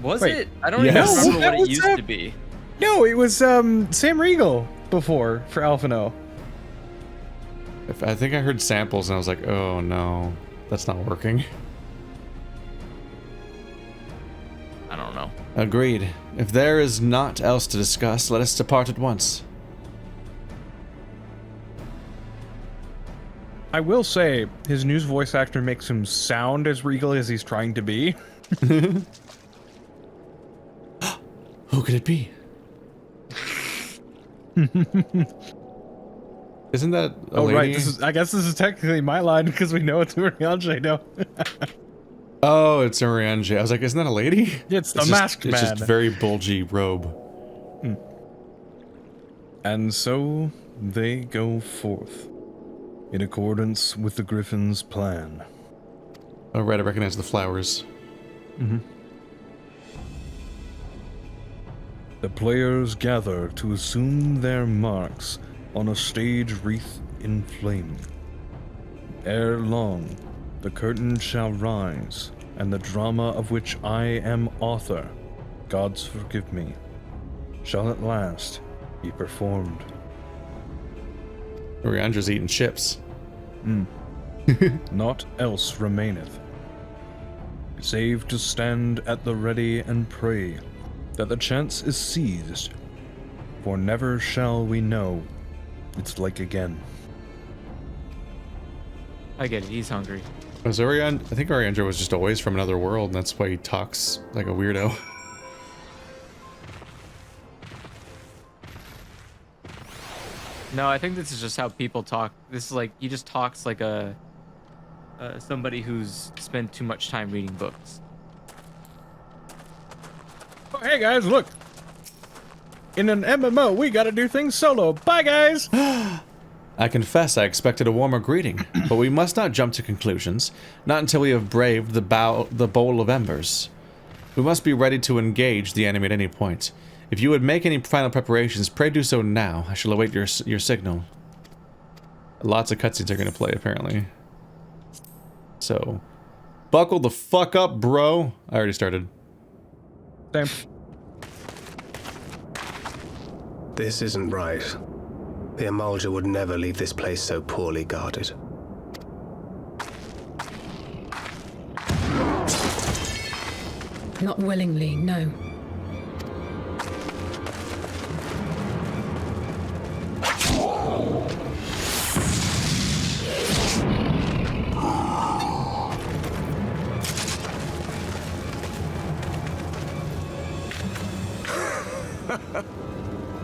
Was Wait, it? I don't yes. even remember what it What's used up? to be. No, it was Sam Riegel before for Alphino. I think I heard samples and I was like, oh no, that's not working. I don't know. Agreed. If there is naught else to discuss, let us depart at once. I will say, his news voice actor makes him sound as regal as he's trying to be. Who could it be? Isn't that a lady? Right. I guess this is technically my line because we know it's Urianger now. Oh, it's Urianger. I was like, isn't that a lady? It's the masked man. It's just very bulgy robe. And so they go forth, in accordance with the Griffin's plan. Oh, right, I recognize the flowers. Mm-hmm. The players gather to assume their marks on a stage wreathed in flame. Ere long, the curtain shall rise, and the drama of which I am author, gods forgive me, shall at last be performed. Urianger's eating chips. Naught else remaineth, save to stand at the ready and pray that the chance is seized, for never shall we know its like again. I get it, he's hungry. I think Urianger was just always from another world, and that's why he talks like a weirdo. No, I think this is just how people talk. This is like, he just talks like a somebody who's spent too much time reading books. Oh, hey guys, look! In an MMO, we gotta do things solo. Bye, guys! I confess I expected a warmer greeting, but we must not jump to conclusions, not until we have braved the bowl of embers. We must be ready to engage the enemy at any point. If you would make any final preparations, pray do so now. I shall await your signal. Lots of cutscenes are going to play, apparently. So, buckle the fuck up, bro. I already started. Same. This isn't right. The Emulger would never leave this place so poorly guarded. Not willingly, no.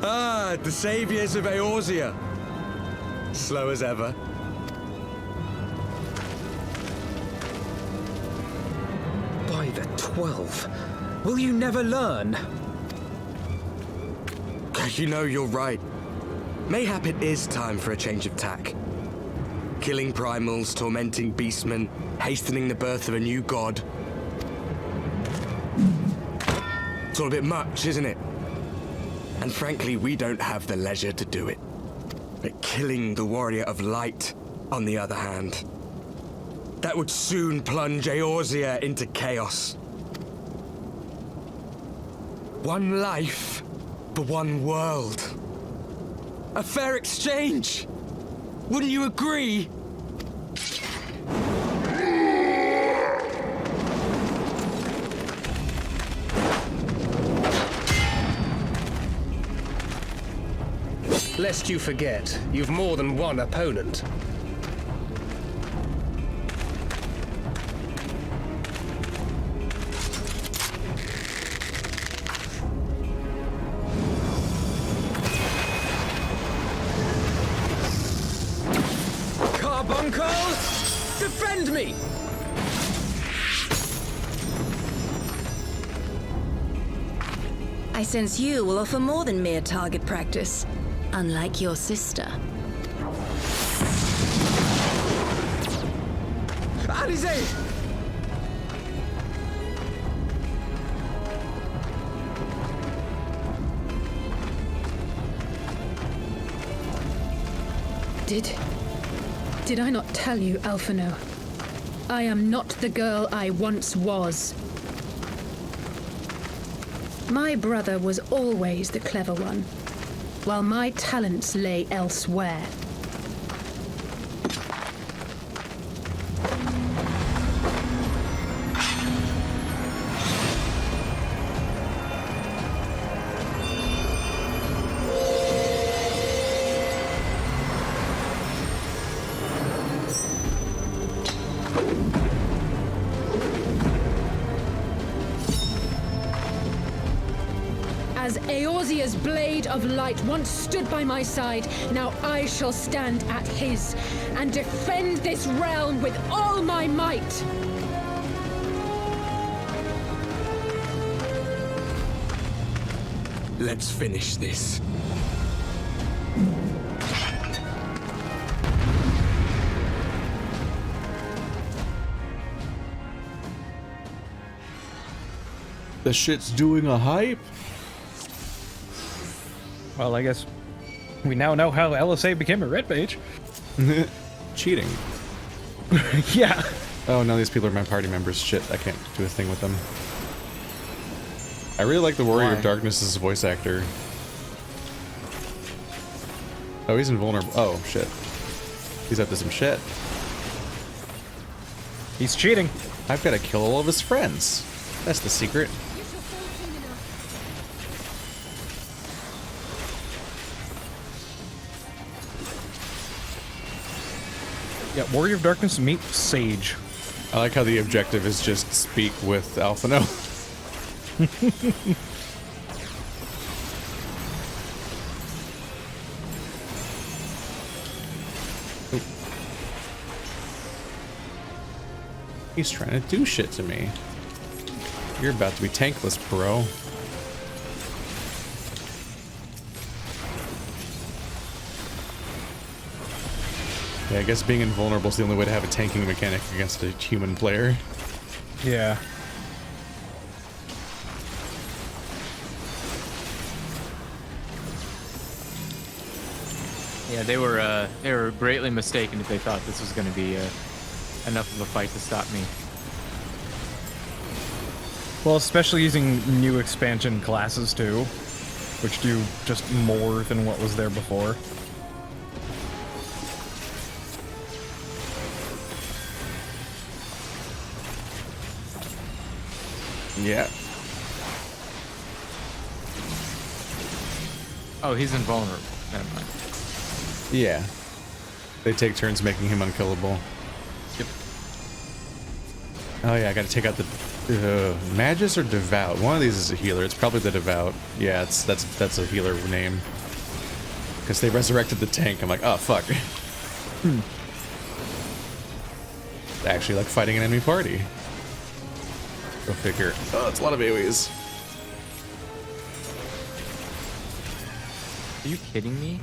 Ah, the saviors of Eorzea. Slow as ever. By the 12. Will you never learn? You know, you're right. Mayhap it is time for a change of tack. Killing primals, tormenting beastmen, hastening the birth of a new god. It's all a bit much, isn't it? And frankly, we don't have the leisure to do it. But killing the warrior of light, on the other hand, that would soon plunge Eorzea into chaos. One life for one world. A fair exchange. Wouldn't you agree? Lest you forget, you've more than one opponent. Carbuncle! Defend me! I sense you will offer more than mere target practice. Unlike your sister. Alize! Did I not tell you, Alphino? I am not the girl I once was. My brother was always the clever one, while my talents lay elsewhere. As Eorzea's blade of light once stood by my side, now I shall stand at his and defend this realm with all my might. Let's finish this. The shit's doing a hype. Well, I guess we now know how LSA became a red page. Cheating. Yeah. Oh no, these people are my party members. Shit, I can't do a thing with them. I really like the Warrior of Darkness's voice actor. Oh, he's invulnerable. Oh, shit. He's up to some shit. He's cheating. I've got to kill all of his friends. That's the secret. Yeah, Warrior of Darkness meet Sage. I like how the objective is just speak with Alphino. He's trying to do shit to me. You're about to be tankless, bro. Yeah, I guess being invulnerable is the only way to have a tanking mechanic against a human player. Yeah. Yeah, they were greatly mistaken if they thought this was going to be enough of a fight to stop me. Well, especially using new expansion classes too, which do just more than what was there before. Yeah. Oh, he's invulnerable. Never mind. Yeah. They take turns making him unkillable. Yep. Oh yeah, I gotta take out the Magus or Devout. One of these is a healer. It's probably the Devout. Yeah, that's a healer name. Because they resurrected the tank. I'm like, oh fuck. Actually, like fighting an enemy party. Go figure. Oh, it's a lot of AoEs. Are you kidding me?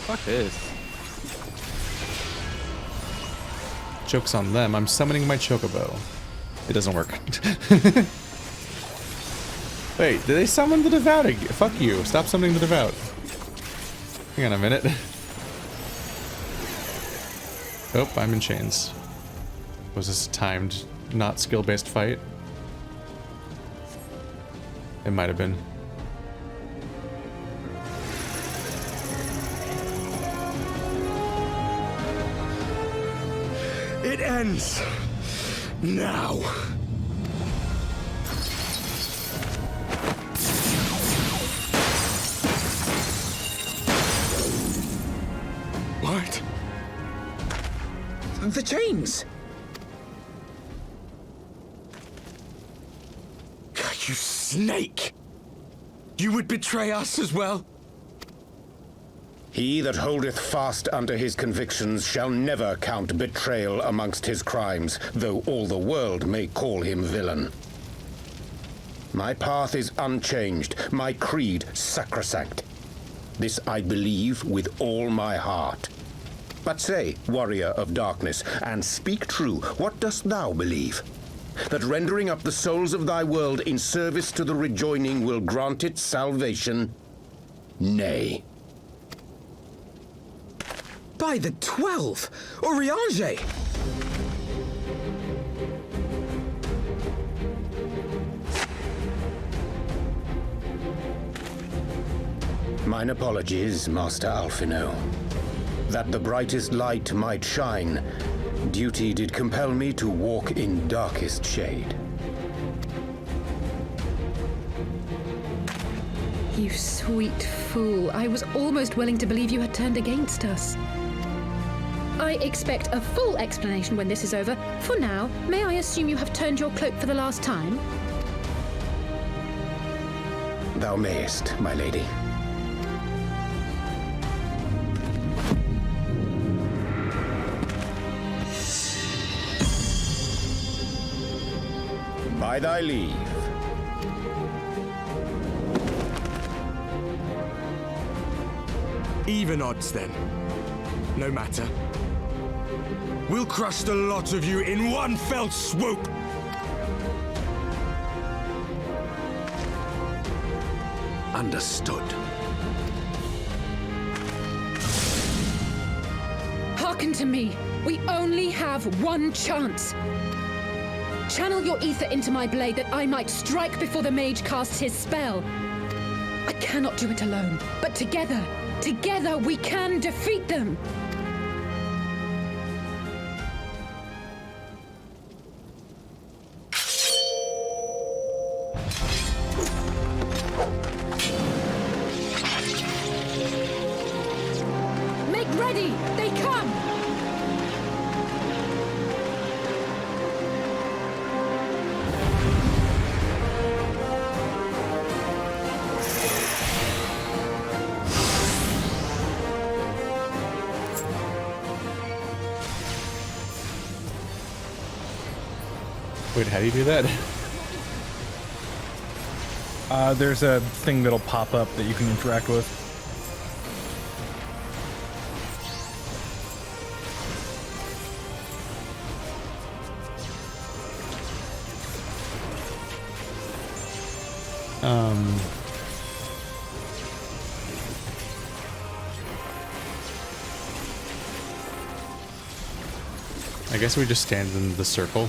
Fuck this. Joke's on them. I'm summoning my Chocobo. It doesn't work. Wait, did they summon the Devout again? Fuck you. Stop summoning the Devout. Hang on a minute. Oh, I'm in chains. Was this a timed, not skill-based fight? It might have been. It ends now. What? The chains! You snake! You would betray us as well? He that holdeth fast unto his convictions shall never count betrayal amongst his crimes, though all the world may call him villain. My path is unchanged, my creed sacrosanct. This I believe with all my heart. But say, warrior of darkness, and speak true, what dost thou believe? That rendering up the souls of thy world in service to the rejoining will grant it salvation? Nay. By the 12! Eorzea! Mine apologies, Master Alphino. That the brightest light might shine, duty did compel me to walk in darkest shade. You sweet fool. I was almost willing to believe you had turned against us. I expect a full explanation when this is over. For now, may I assume you have turned your cloak for the last time? Thou mayest, my lady. By thy leave. Even odds, then. No matter. We'll crush the lot of you in one fell swoop! Understood. Hearken to me. We only have one chance. Channel your ether into my blade that I might strike before the mage casts his spell. I cannot do it alone, but together we can defeat them. Make ready! They come! Wait, how do you do that? There's a thing that'll pop up that you can interact with. I guess we just stand in the circle.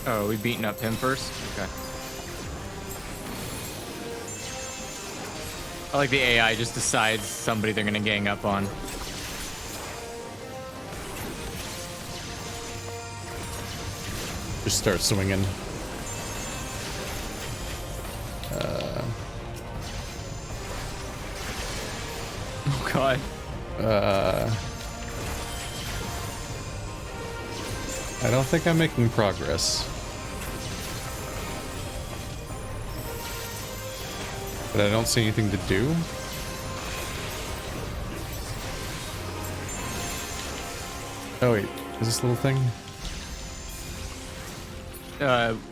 Oh, are we beating up him first? Okay. I like the AI just decides somebody they're gonna gang up on. Just start swinging. Oh god. I don't think I'm making progress. But I don't see anything to do. Oh wait, is this little thing?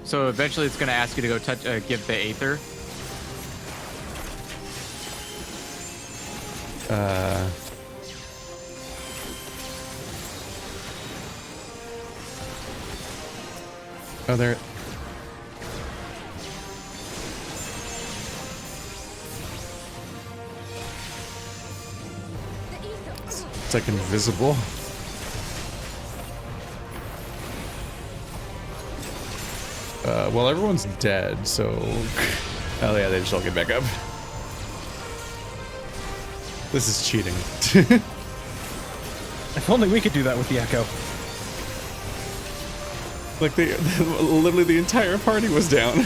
So eventually it's gonna ask you to go touch, give the Aether. Oh, there. It's like invisible. Well, everyone's dead, so... Oh yeah, they just all get back up. This is cheating. If only we could do that with the Echo. Like, literally the entire party was down.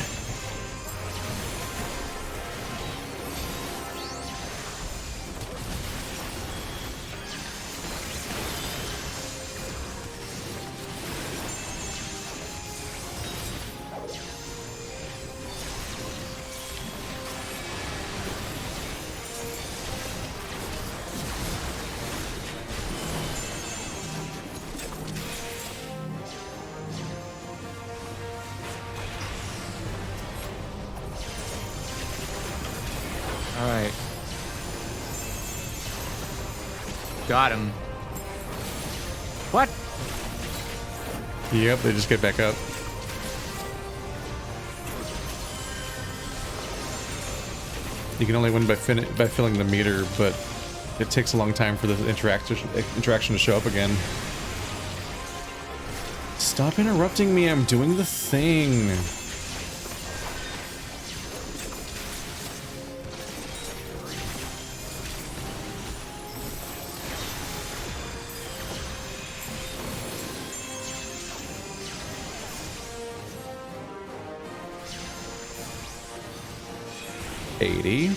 Alright. Got him. What? Yep, they just get back up. You can only win by filling the meter, but it takes a long time for the interaction to show up again. Stop interrupting me. I'm doing the thing. $80.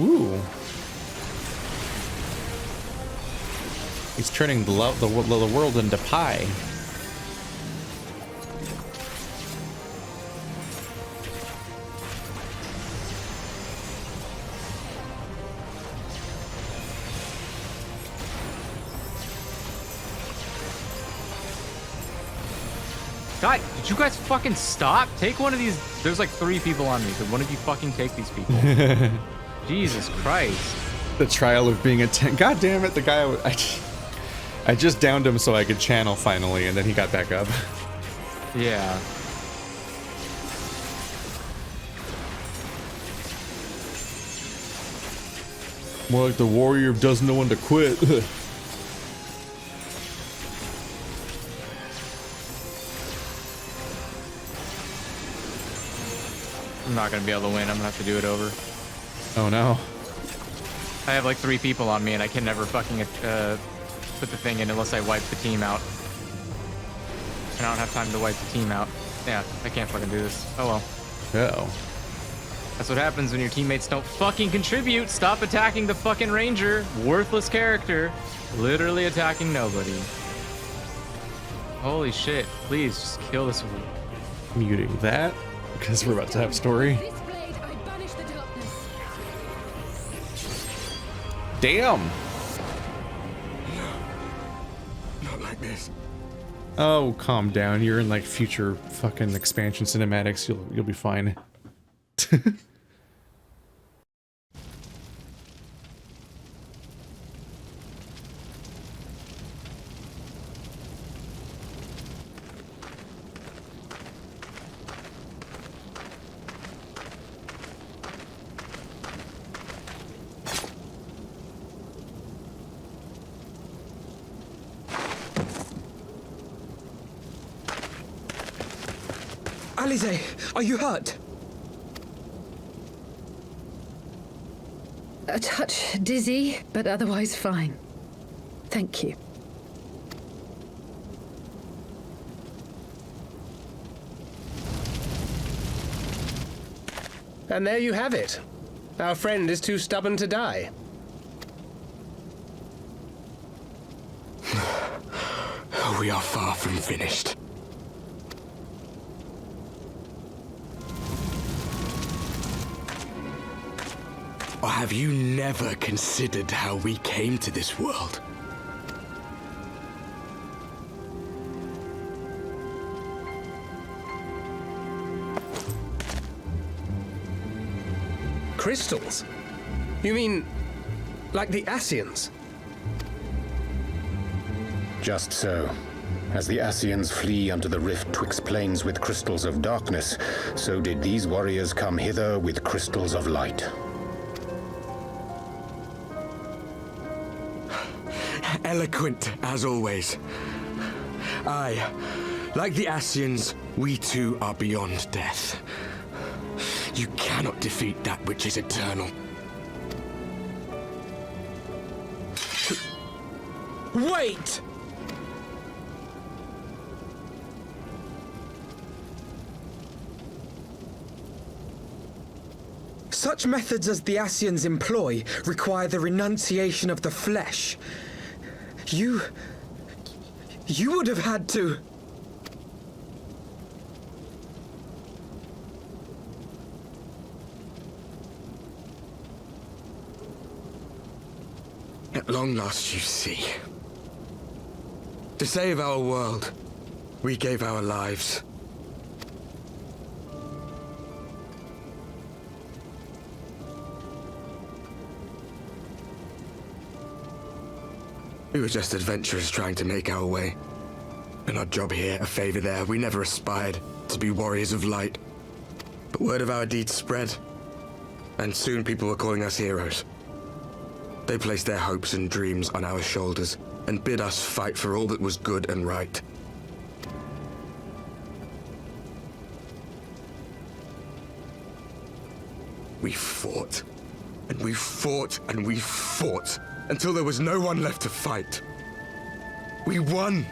Ooh. He's turning the world into pie. God, did you guys fucking stop? Take one of these. There's like 3 people on me. Could one of you fucking take these people? Jesus Christ. The trial of being a tank. God damn it, the guy I just downed him so I could channel finally, and then he got back up. Yeah. More like the warrior who doesn't know when to quit. I'm not gonna be able to win. I'm gonna have to do it over. Oh no. I have like 3 people on me and I can never fucking put the thing in unless I wipe the team out. And I don't have time to wipe the team out. Yeah, I can't fucking do this. Oh well. Uh-oh. That's what happens when your teammates don't fucking contribute. Stop attacking the fucking ranger. Worthless character. Literally attacking nobody. Holy shit. Please just kill this one. Muting that because we're about to have story. Damn. Not like this. Oh, calm down. You're in like future fucking expansion cinematics. You'll be fine. Alize, are you hurt? A touch dizzy, but otherwise fine. Thank you. And there you have it. Our friend is too stubborn to die. We are far from finished. Or have you never considered how we came to this world? Crystals? You mean, like the Ascians? Just so. As the Ascians flee under the rift twixt planes with crystals of darkness, so did these warriors come hither with crystals of light. Eloquent, as always. Aye, like the Ascians, we too are beyond death. You cannot defeat that which is eternal. Wait! Such methods as the Ascians employ require the renunciation of the flesh. You would have had to... At long last, you see. To save our world, we gave our lives. We were just adventurers trying to make our way. An odd job here, a favor there. We never aspired to be warriors of light. But word of our deeds spread, and soon people were calling us heroes. They placed their hopes and dreams on our shoulders and bid us fight for all that was good and right. We fought, and we fought, and we fought, until there was no one left to fight. We won!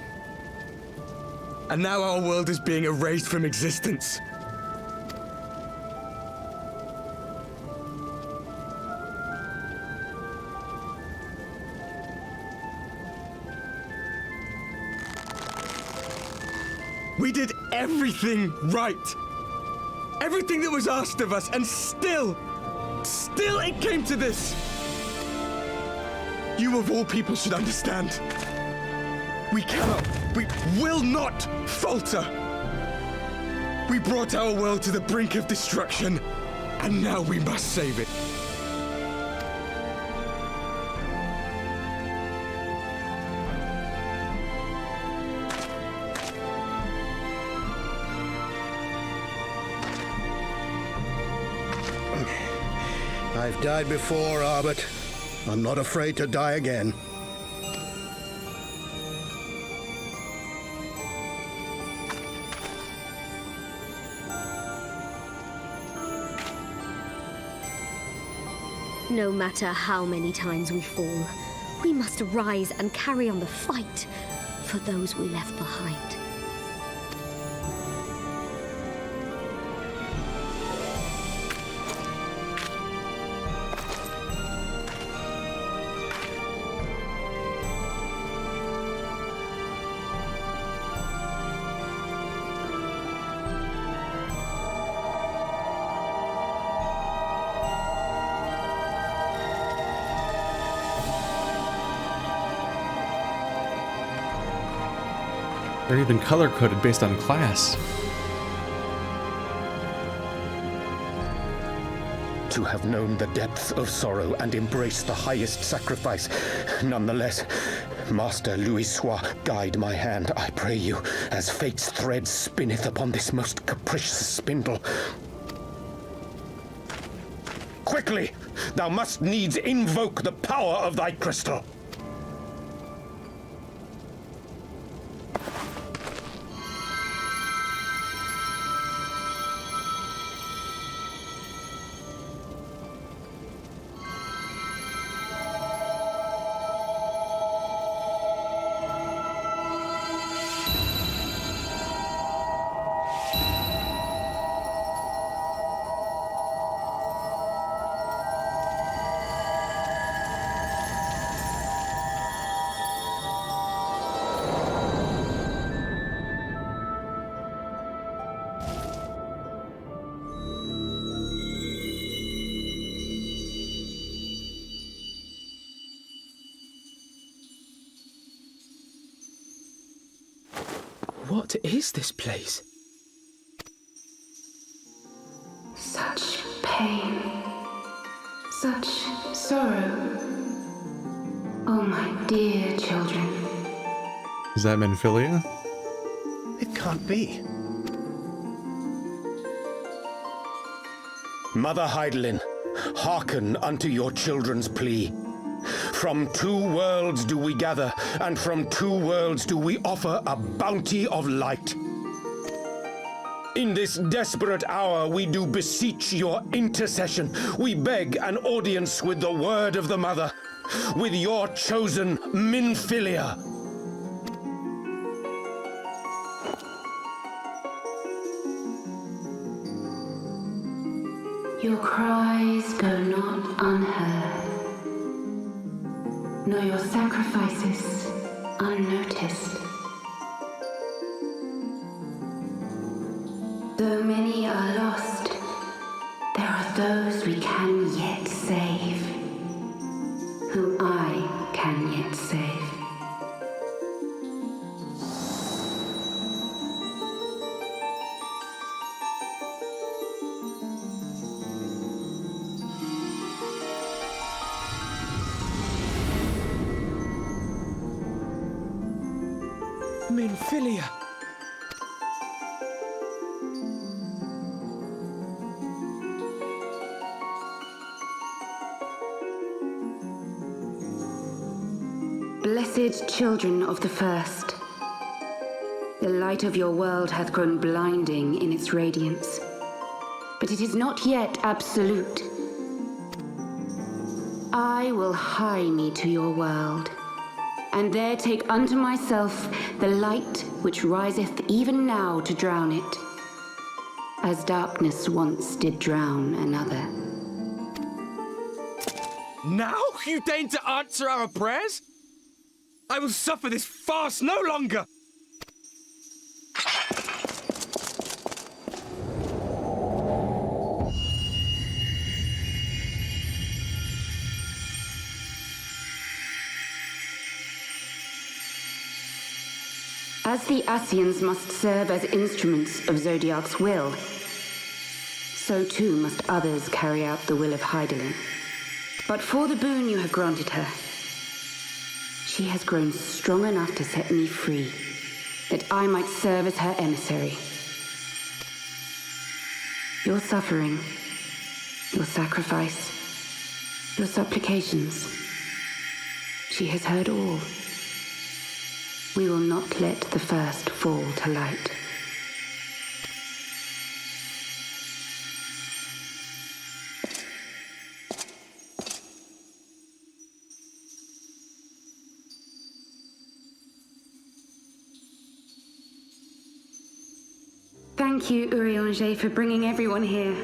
And now our world is being erased from existence. We did everything right. Everything that was asked of us, and still it came to this. You of all people should understand. We will not falter. We brought our world to the brink of destruction, and now we must save it. I've died before, Arbit. I'm not afraid to die again. No matter how many times we fall, we must rise and carry on the fight for those we left behind. They're even color-coded based on class. To have known the depths of sorrow and embraced the highest sacrifice. Nonetheless, Master Louis-Sois, guide my hand, I pray you, as fate's thread spinneth upon this most capricious spindle. Quickly! Thou must needs invoke the power of thy crystal. What is this place? Such pain. Such sorrow. Oh, my dear children. Is that Menphilia? It can't be. Mother Hydaelyn, hearken unto your children's plea. From two worlds do we gather, and from two worlds do we offer a bounty of light. In this desperate hour we do beseech your intercession. We beg an audience with the word of the mother, with your chosen Menphilia. Your cries go not unheard, nor your sacrifices unnoticed. Though many are lost, there are those we can yet save, whom I can can yet save. Minfilia! Blessed children of the First, the light of your world hath grown blinding in its radiance, but it is not yet absolute. I will hie me to your world, and there take unto myself the light which riseth even now to drown it, as darkness once did drown another. Now you deign to answer our prayers? I will suffer this farce no longer! As the Ascians must serve as instruments of Zodiark's will, so too must others carry out the will of Hydaelyn. But for the boon you have granted her, she has grown strong enough to set me free, that I might serve as her emissary. Your suffering, your sacrifice, your supplications, she has heard all. We will not let the first fall to light. Thank you, Eorzea, for bringing everyone here.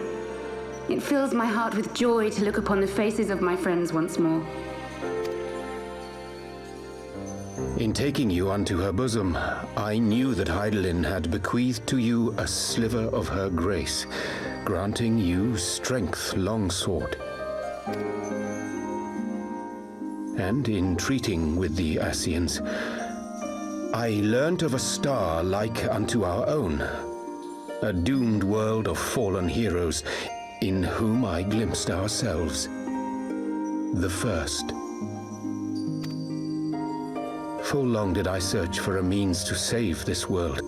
It fills my heart with joy to look upon the faces of my friends once more. In taking you unto her bosom, I knew that Hydaelyn had bequeathed to you a sliver of her grace, granting you strength long sought. And in treating with the Ascians, I learnt of a star like unto our own, a doomed world of fallen heroes, in whom I glimpsed ourselves, the first. Full long did I search for a means to save this world,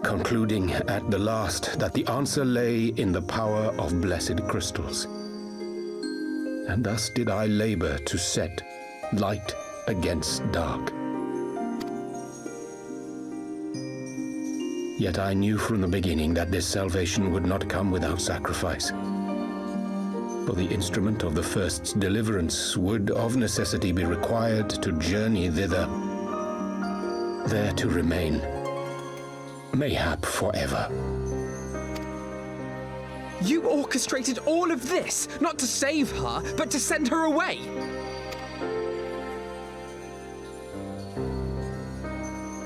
concluding at the last that the answer lay in the power of blessed crystals. And thus did I labor to set light against dark. Yet I knew from the beginning that this salvation would not come without sacrifice. For the instrument of the first's deliverance would of necessity be required to journey thither, there to remain, mayhap forever. You orchestrated all of this, not to save her, but to send her away!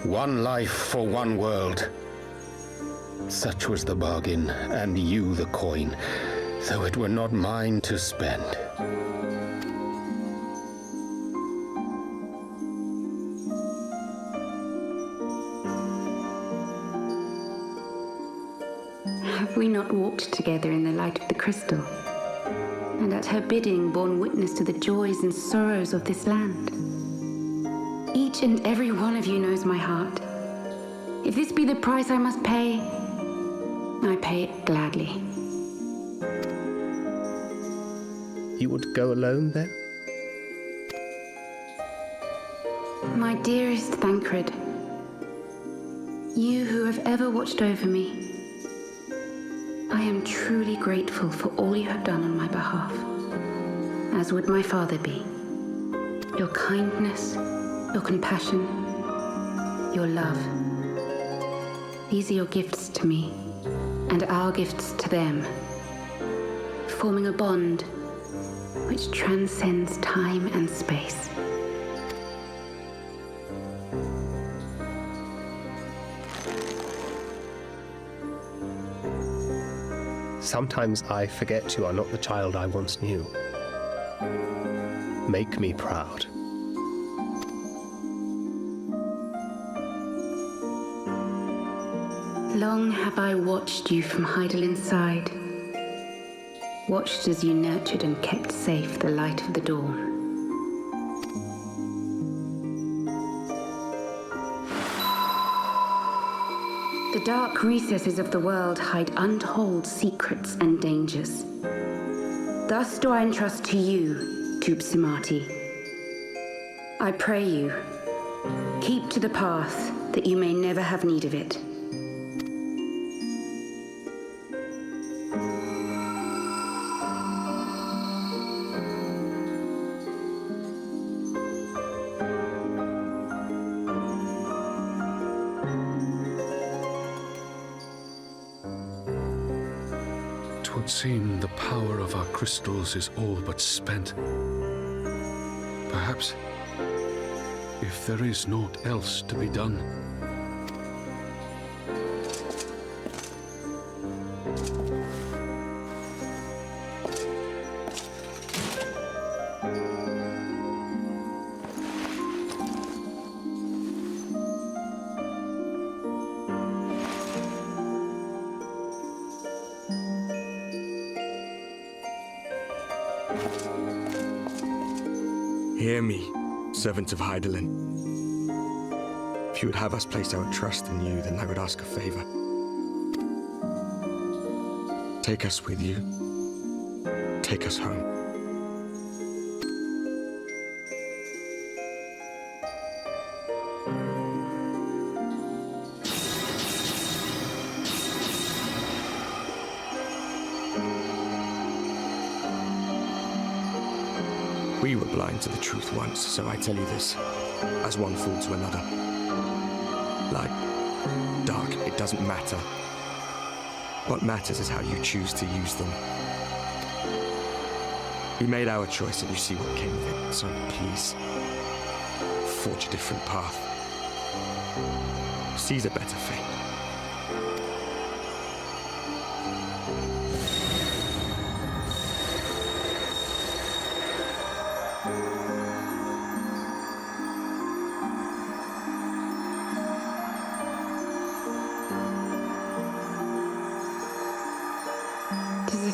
One life for one world. Such was the bargain, and you the coin, though it were not mine to spend. Have we not walked together in the light of the crystal, and at her bidding borne witness to the joys and sorrows of this land? Each and every one of you knows my heart. If this be the price I must pay, I pay it gladly. You would go alone then? My dearest Thancred, you who have ever watched over me, I am truly grateful for all you have done on my behalf, as would my father be. Your kindness, your compassion, your love. These are your gifts to me, and our gifts to them, forming a bond which transcends time and space. Sometimes I forget you are not the child I once knew. Make me proud. Long have I watched you from hydaelyn's side, watched as you nurtured and kept safe the light of the dawn. The dark recesses of the world hide untold secrets and dangers. Thus do I entrust to you, Tupsimati. I pray you, keep to the path that you may never have need of it. Would seem the power of our crystals is all but spent. Perhaps, if there is naught else to be done. Hear me, servant of Hydaelyn. If you would have us place our trust in you, then I would ask a favor. Take us with you. Take us home. We were blind to the truth once, so I tell you this, as one fool to another. Light, dark, it doesn't matter. What matters is how you choose to use them. We made our choice and you see what came of it, so please, forge a different path. Seize a better fate.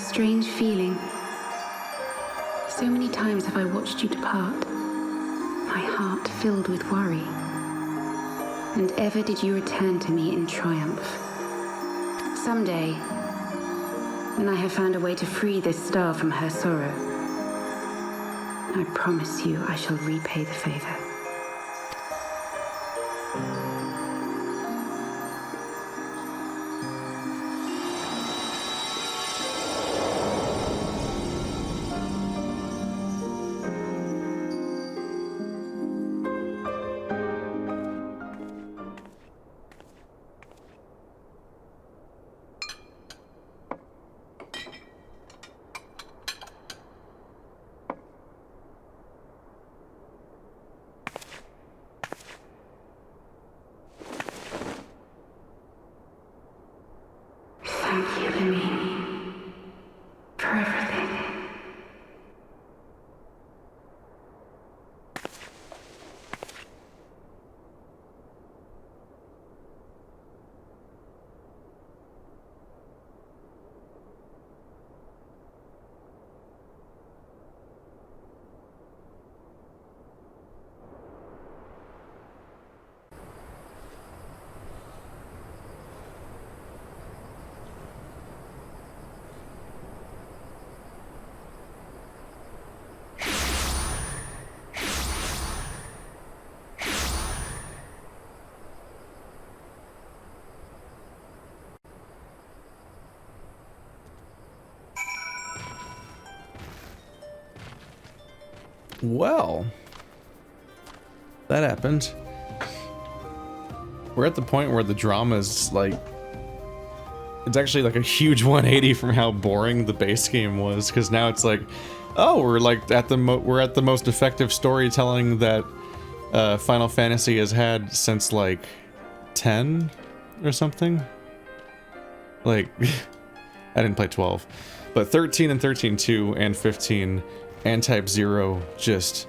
Strange feeling. So many times have I watched you depart, my heart filled with worry. And ever did you return to me in triumph. Someday, when I have found a way to free this star from her sorrow, I promise you I shall repay the favor. Well, that happened. We're at the point where the drama is like, it's actually like a huge 180 from how boring the base game was, because now it's like, oh, we're like at the most effective storytelling that Final Fantasy has had since like 10 or something. Like, I didn't play 12, but 13 and 13.2 and 15 and Type 0 just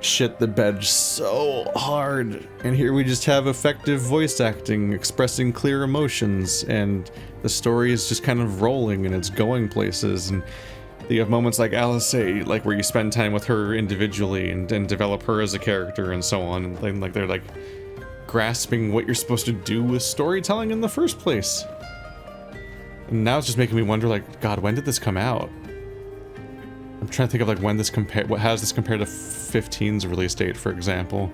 shit the bed so hard. And here we just have effective voice acting, expressing clear emotions, and the story is just kind of rolling and it's going places. And you have moments like Alice say, like where you spend time with her individually and develop her as a character and so on. And like they're like grasping what you're supposed to do with storytelling in the first place. And now it's just making me wonder, like, God, when did this come out? I'm trying to think of like when this how does this compare to 15's release date, for example?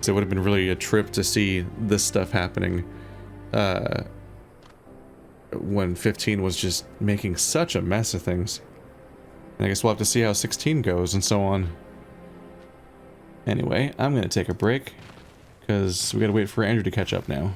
So it would have been really a trip to see this stuff happening when 15 was just making such a mess of things. And I guess we'll have to see how 16 goes and so on. Anyway, I'm gonna take a break because we gotta wait for Andrew to catch up now.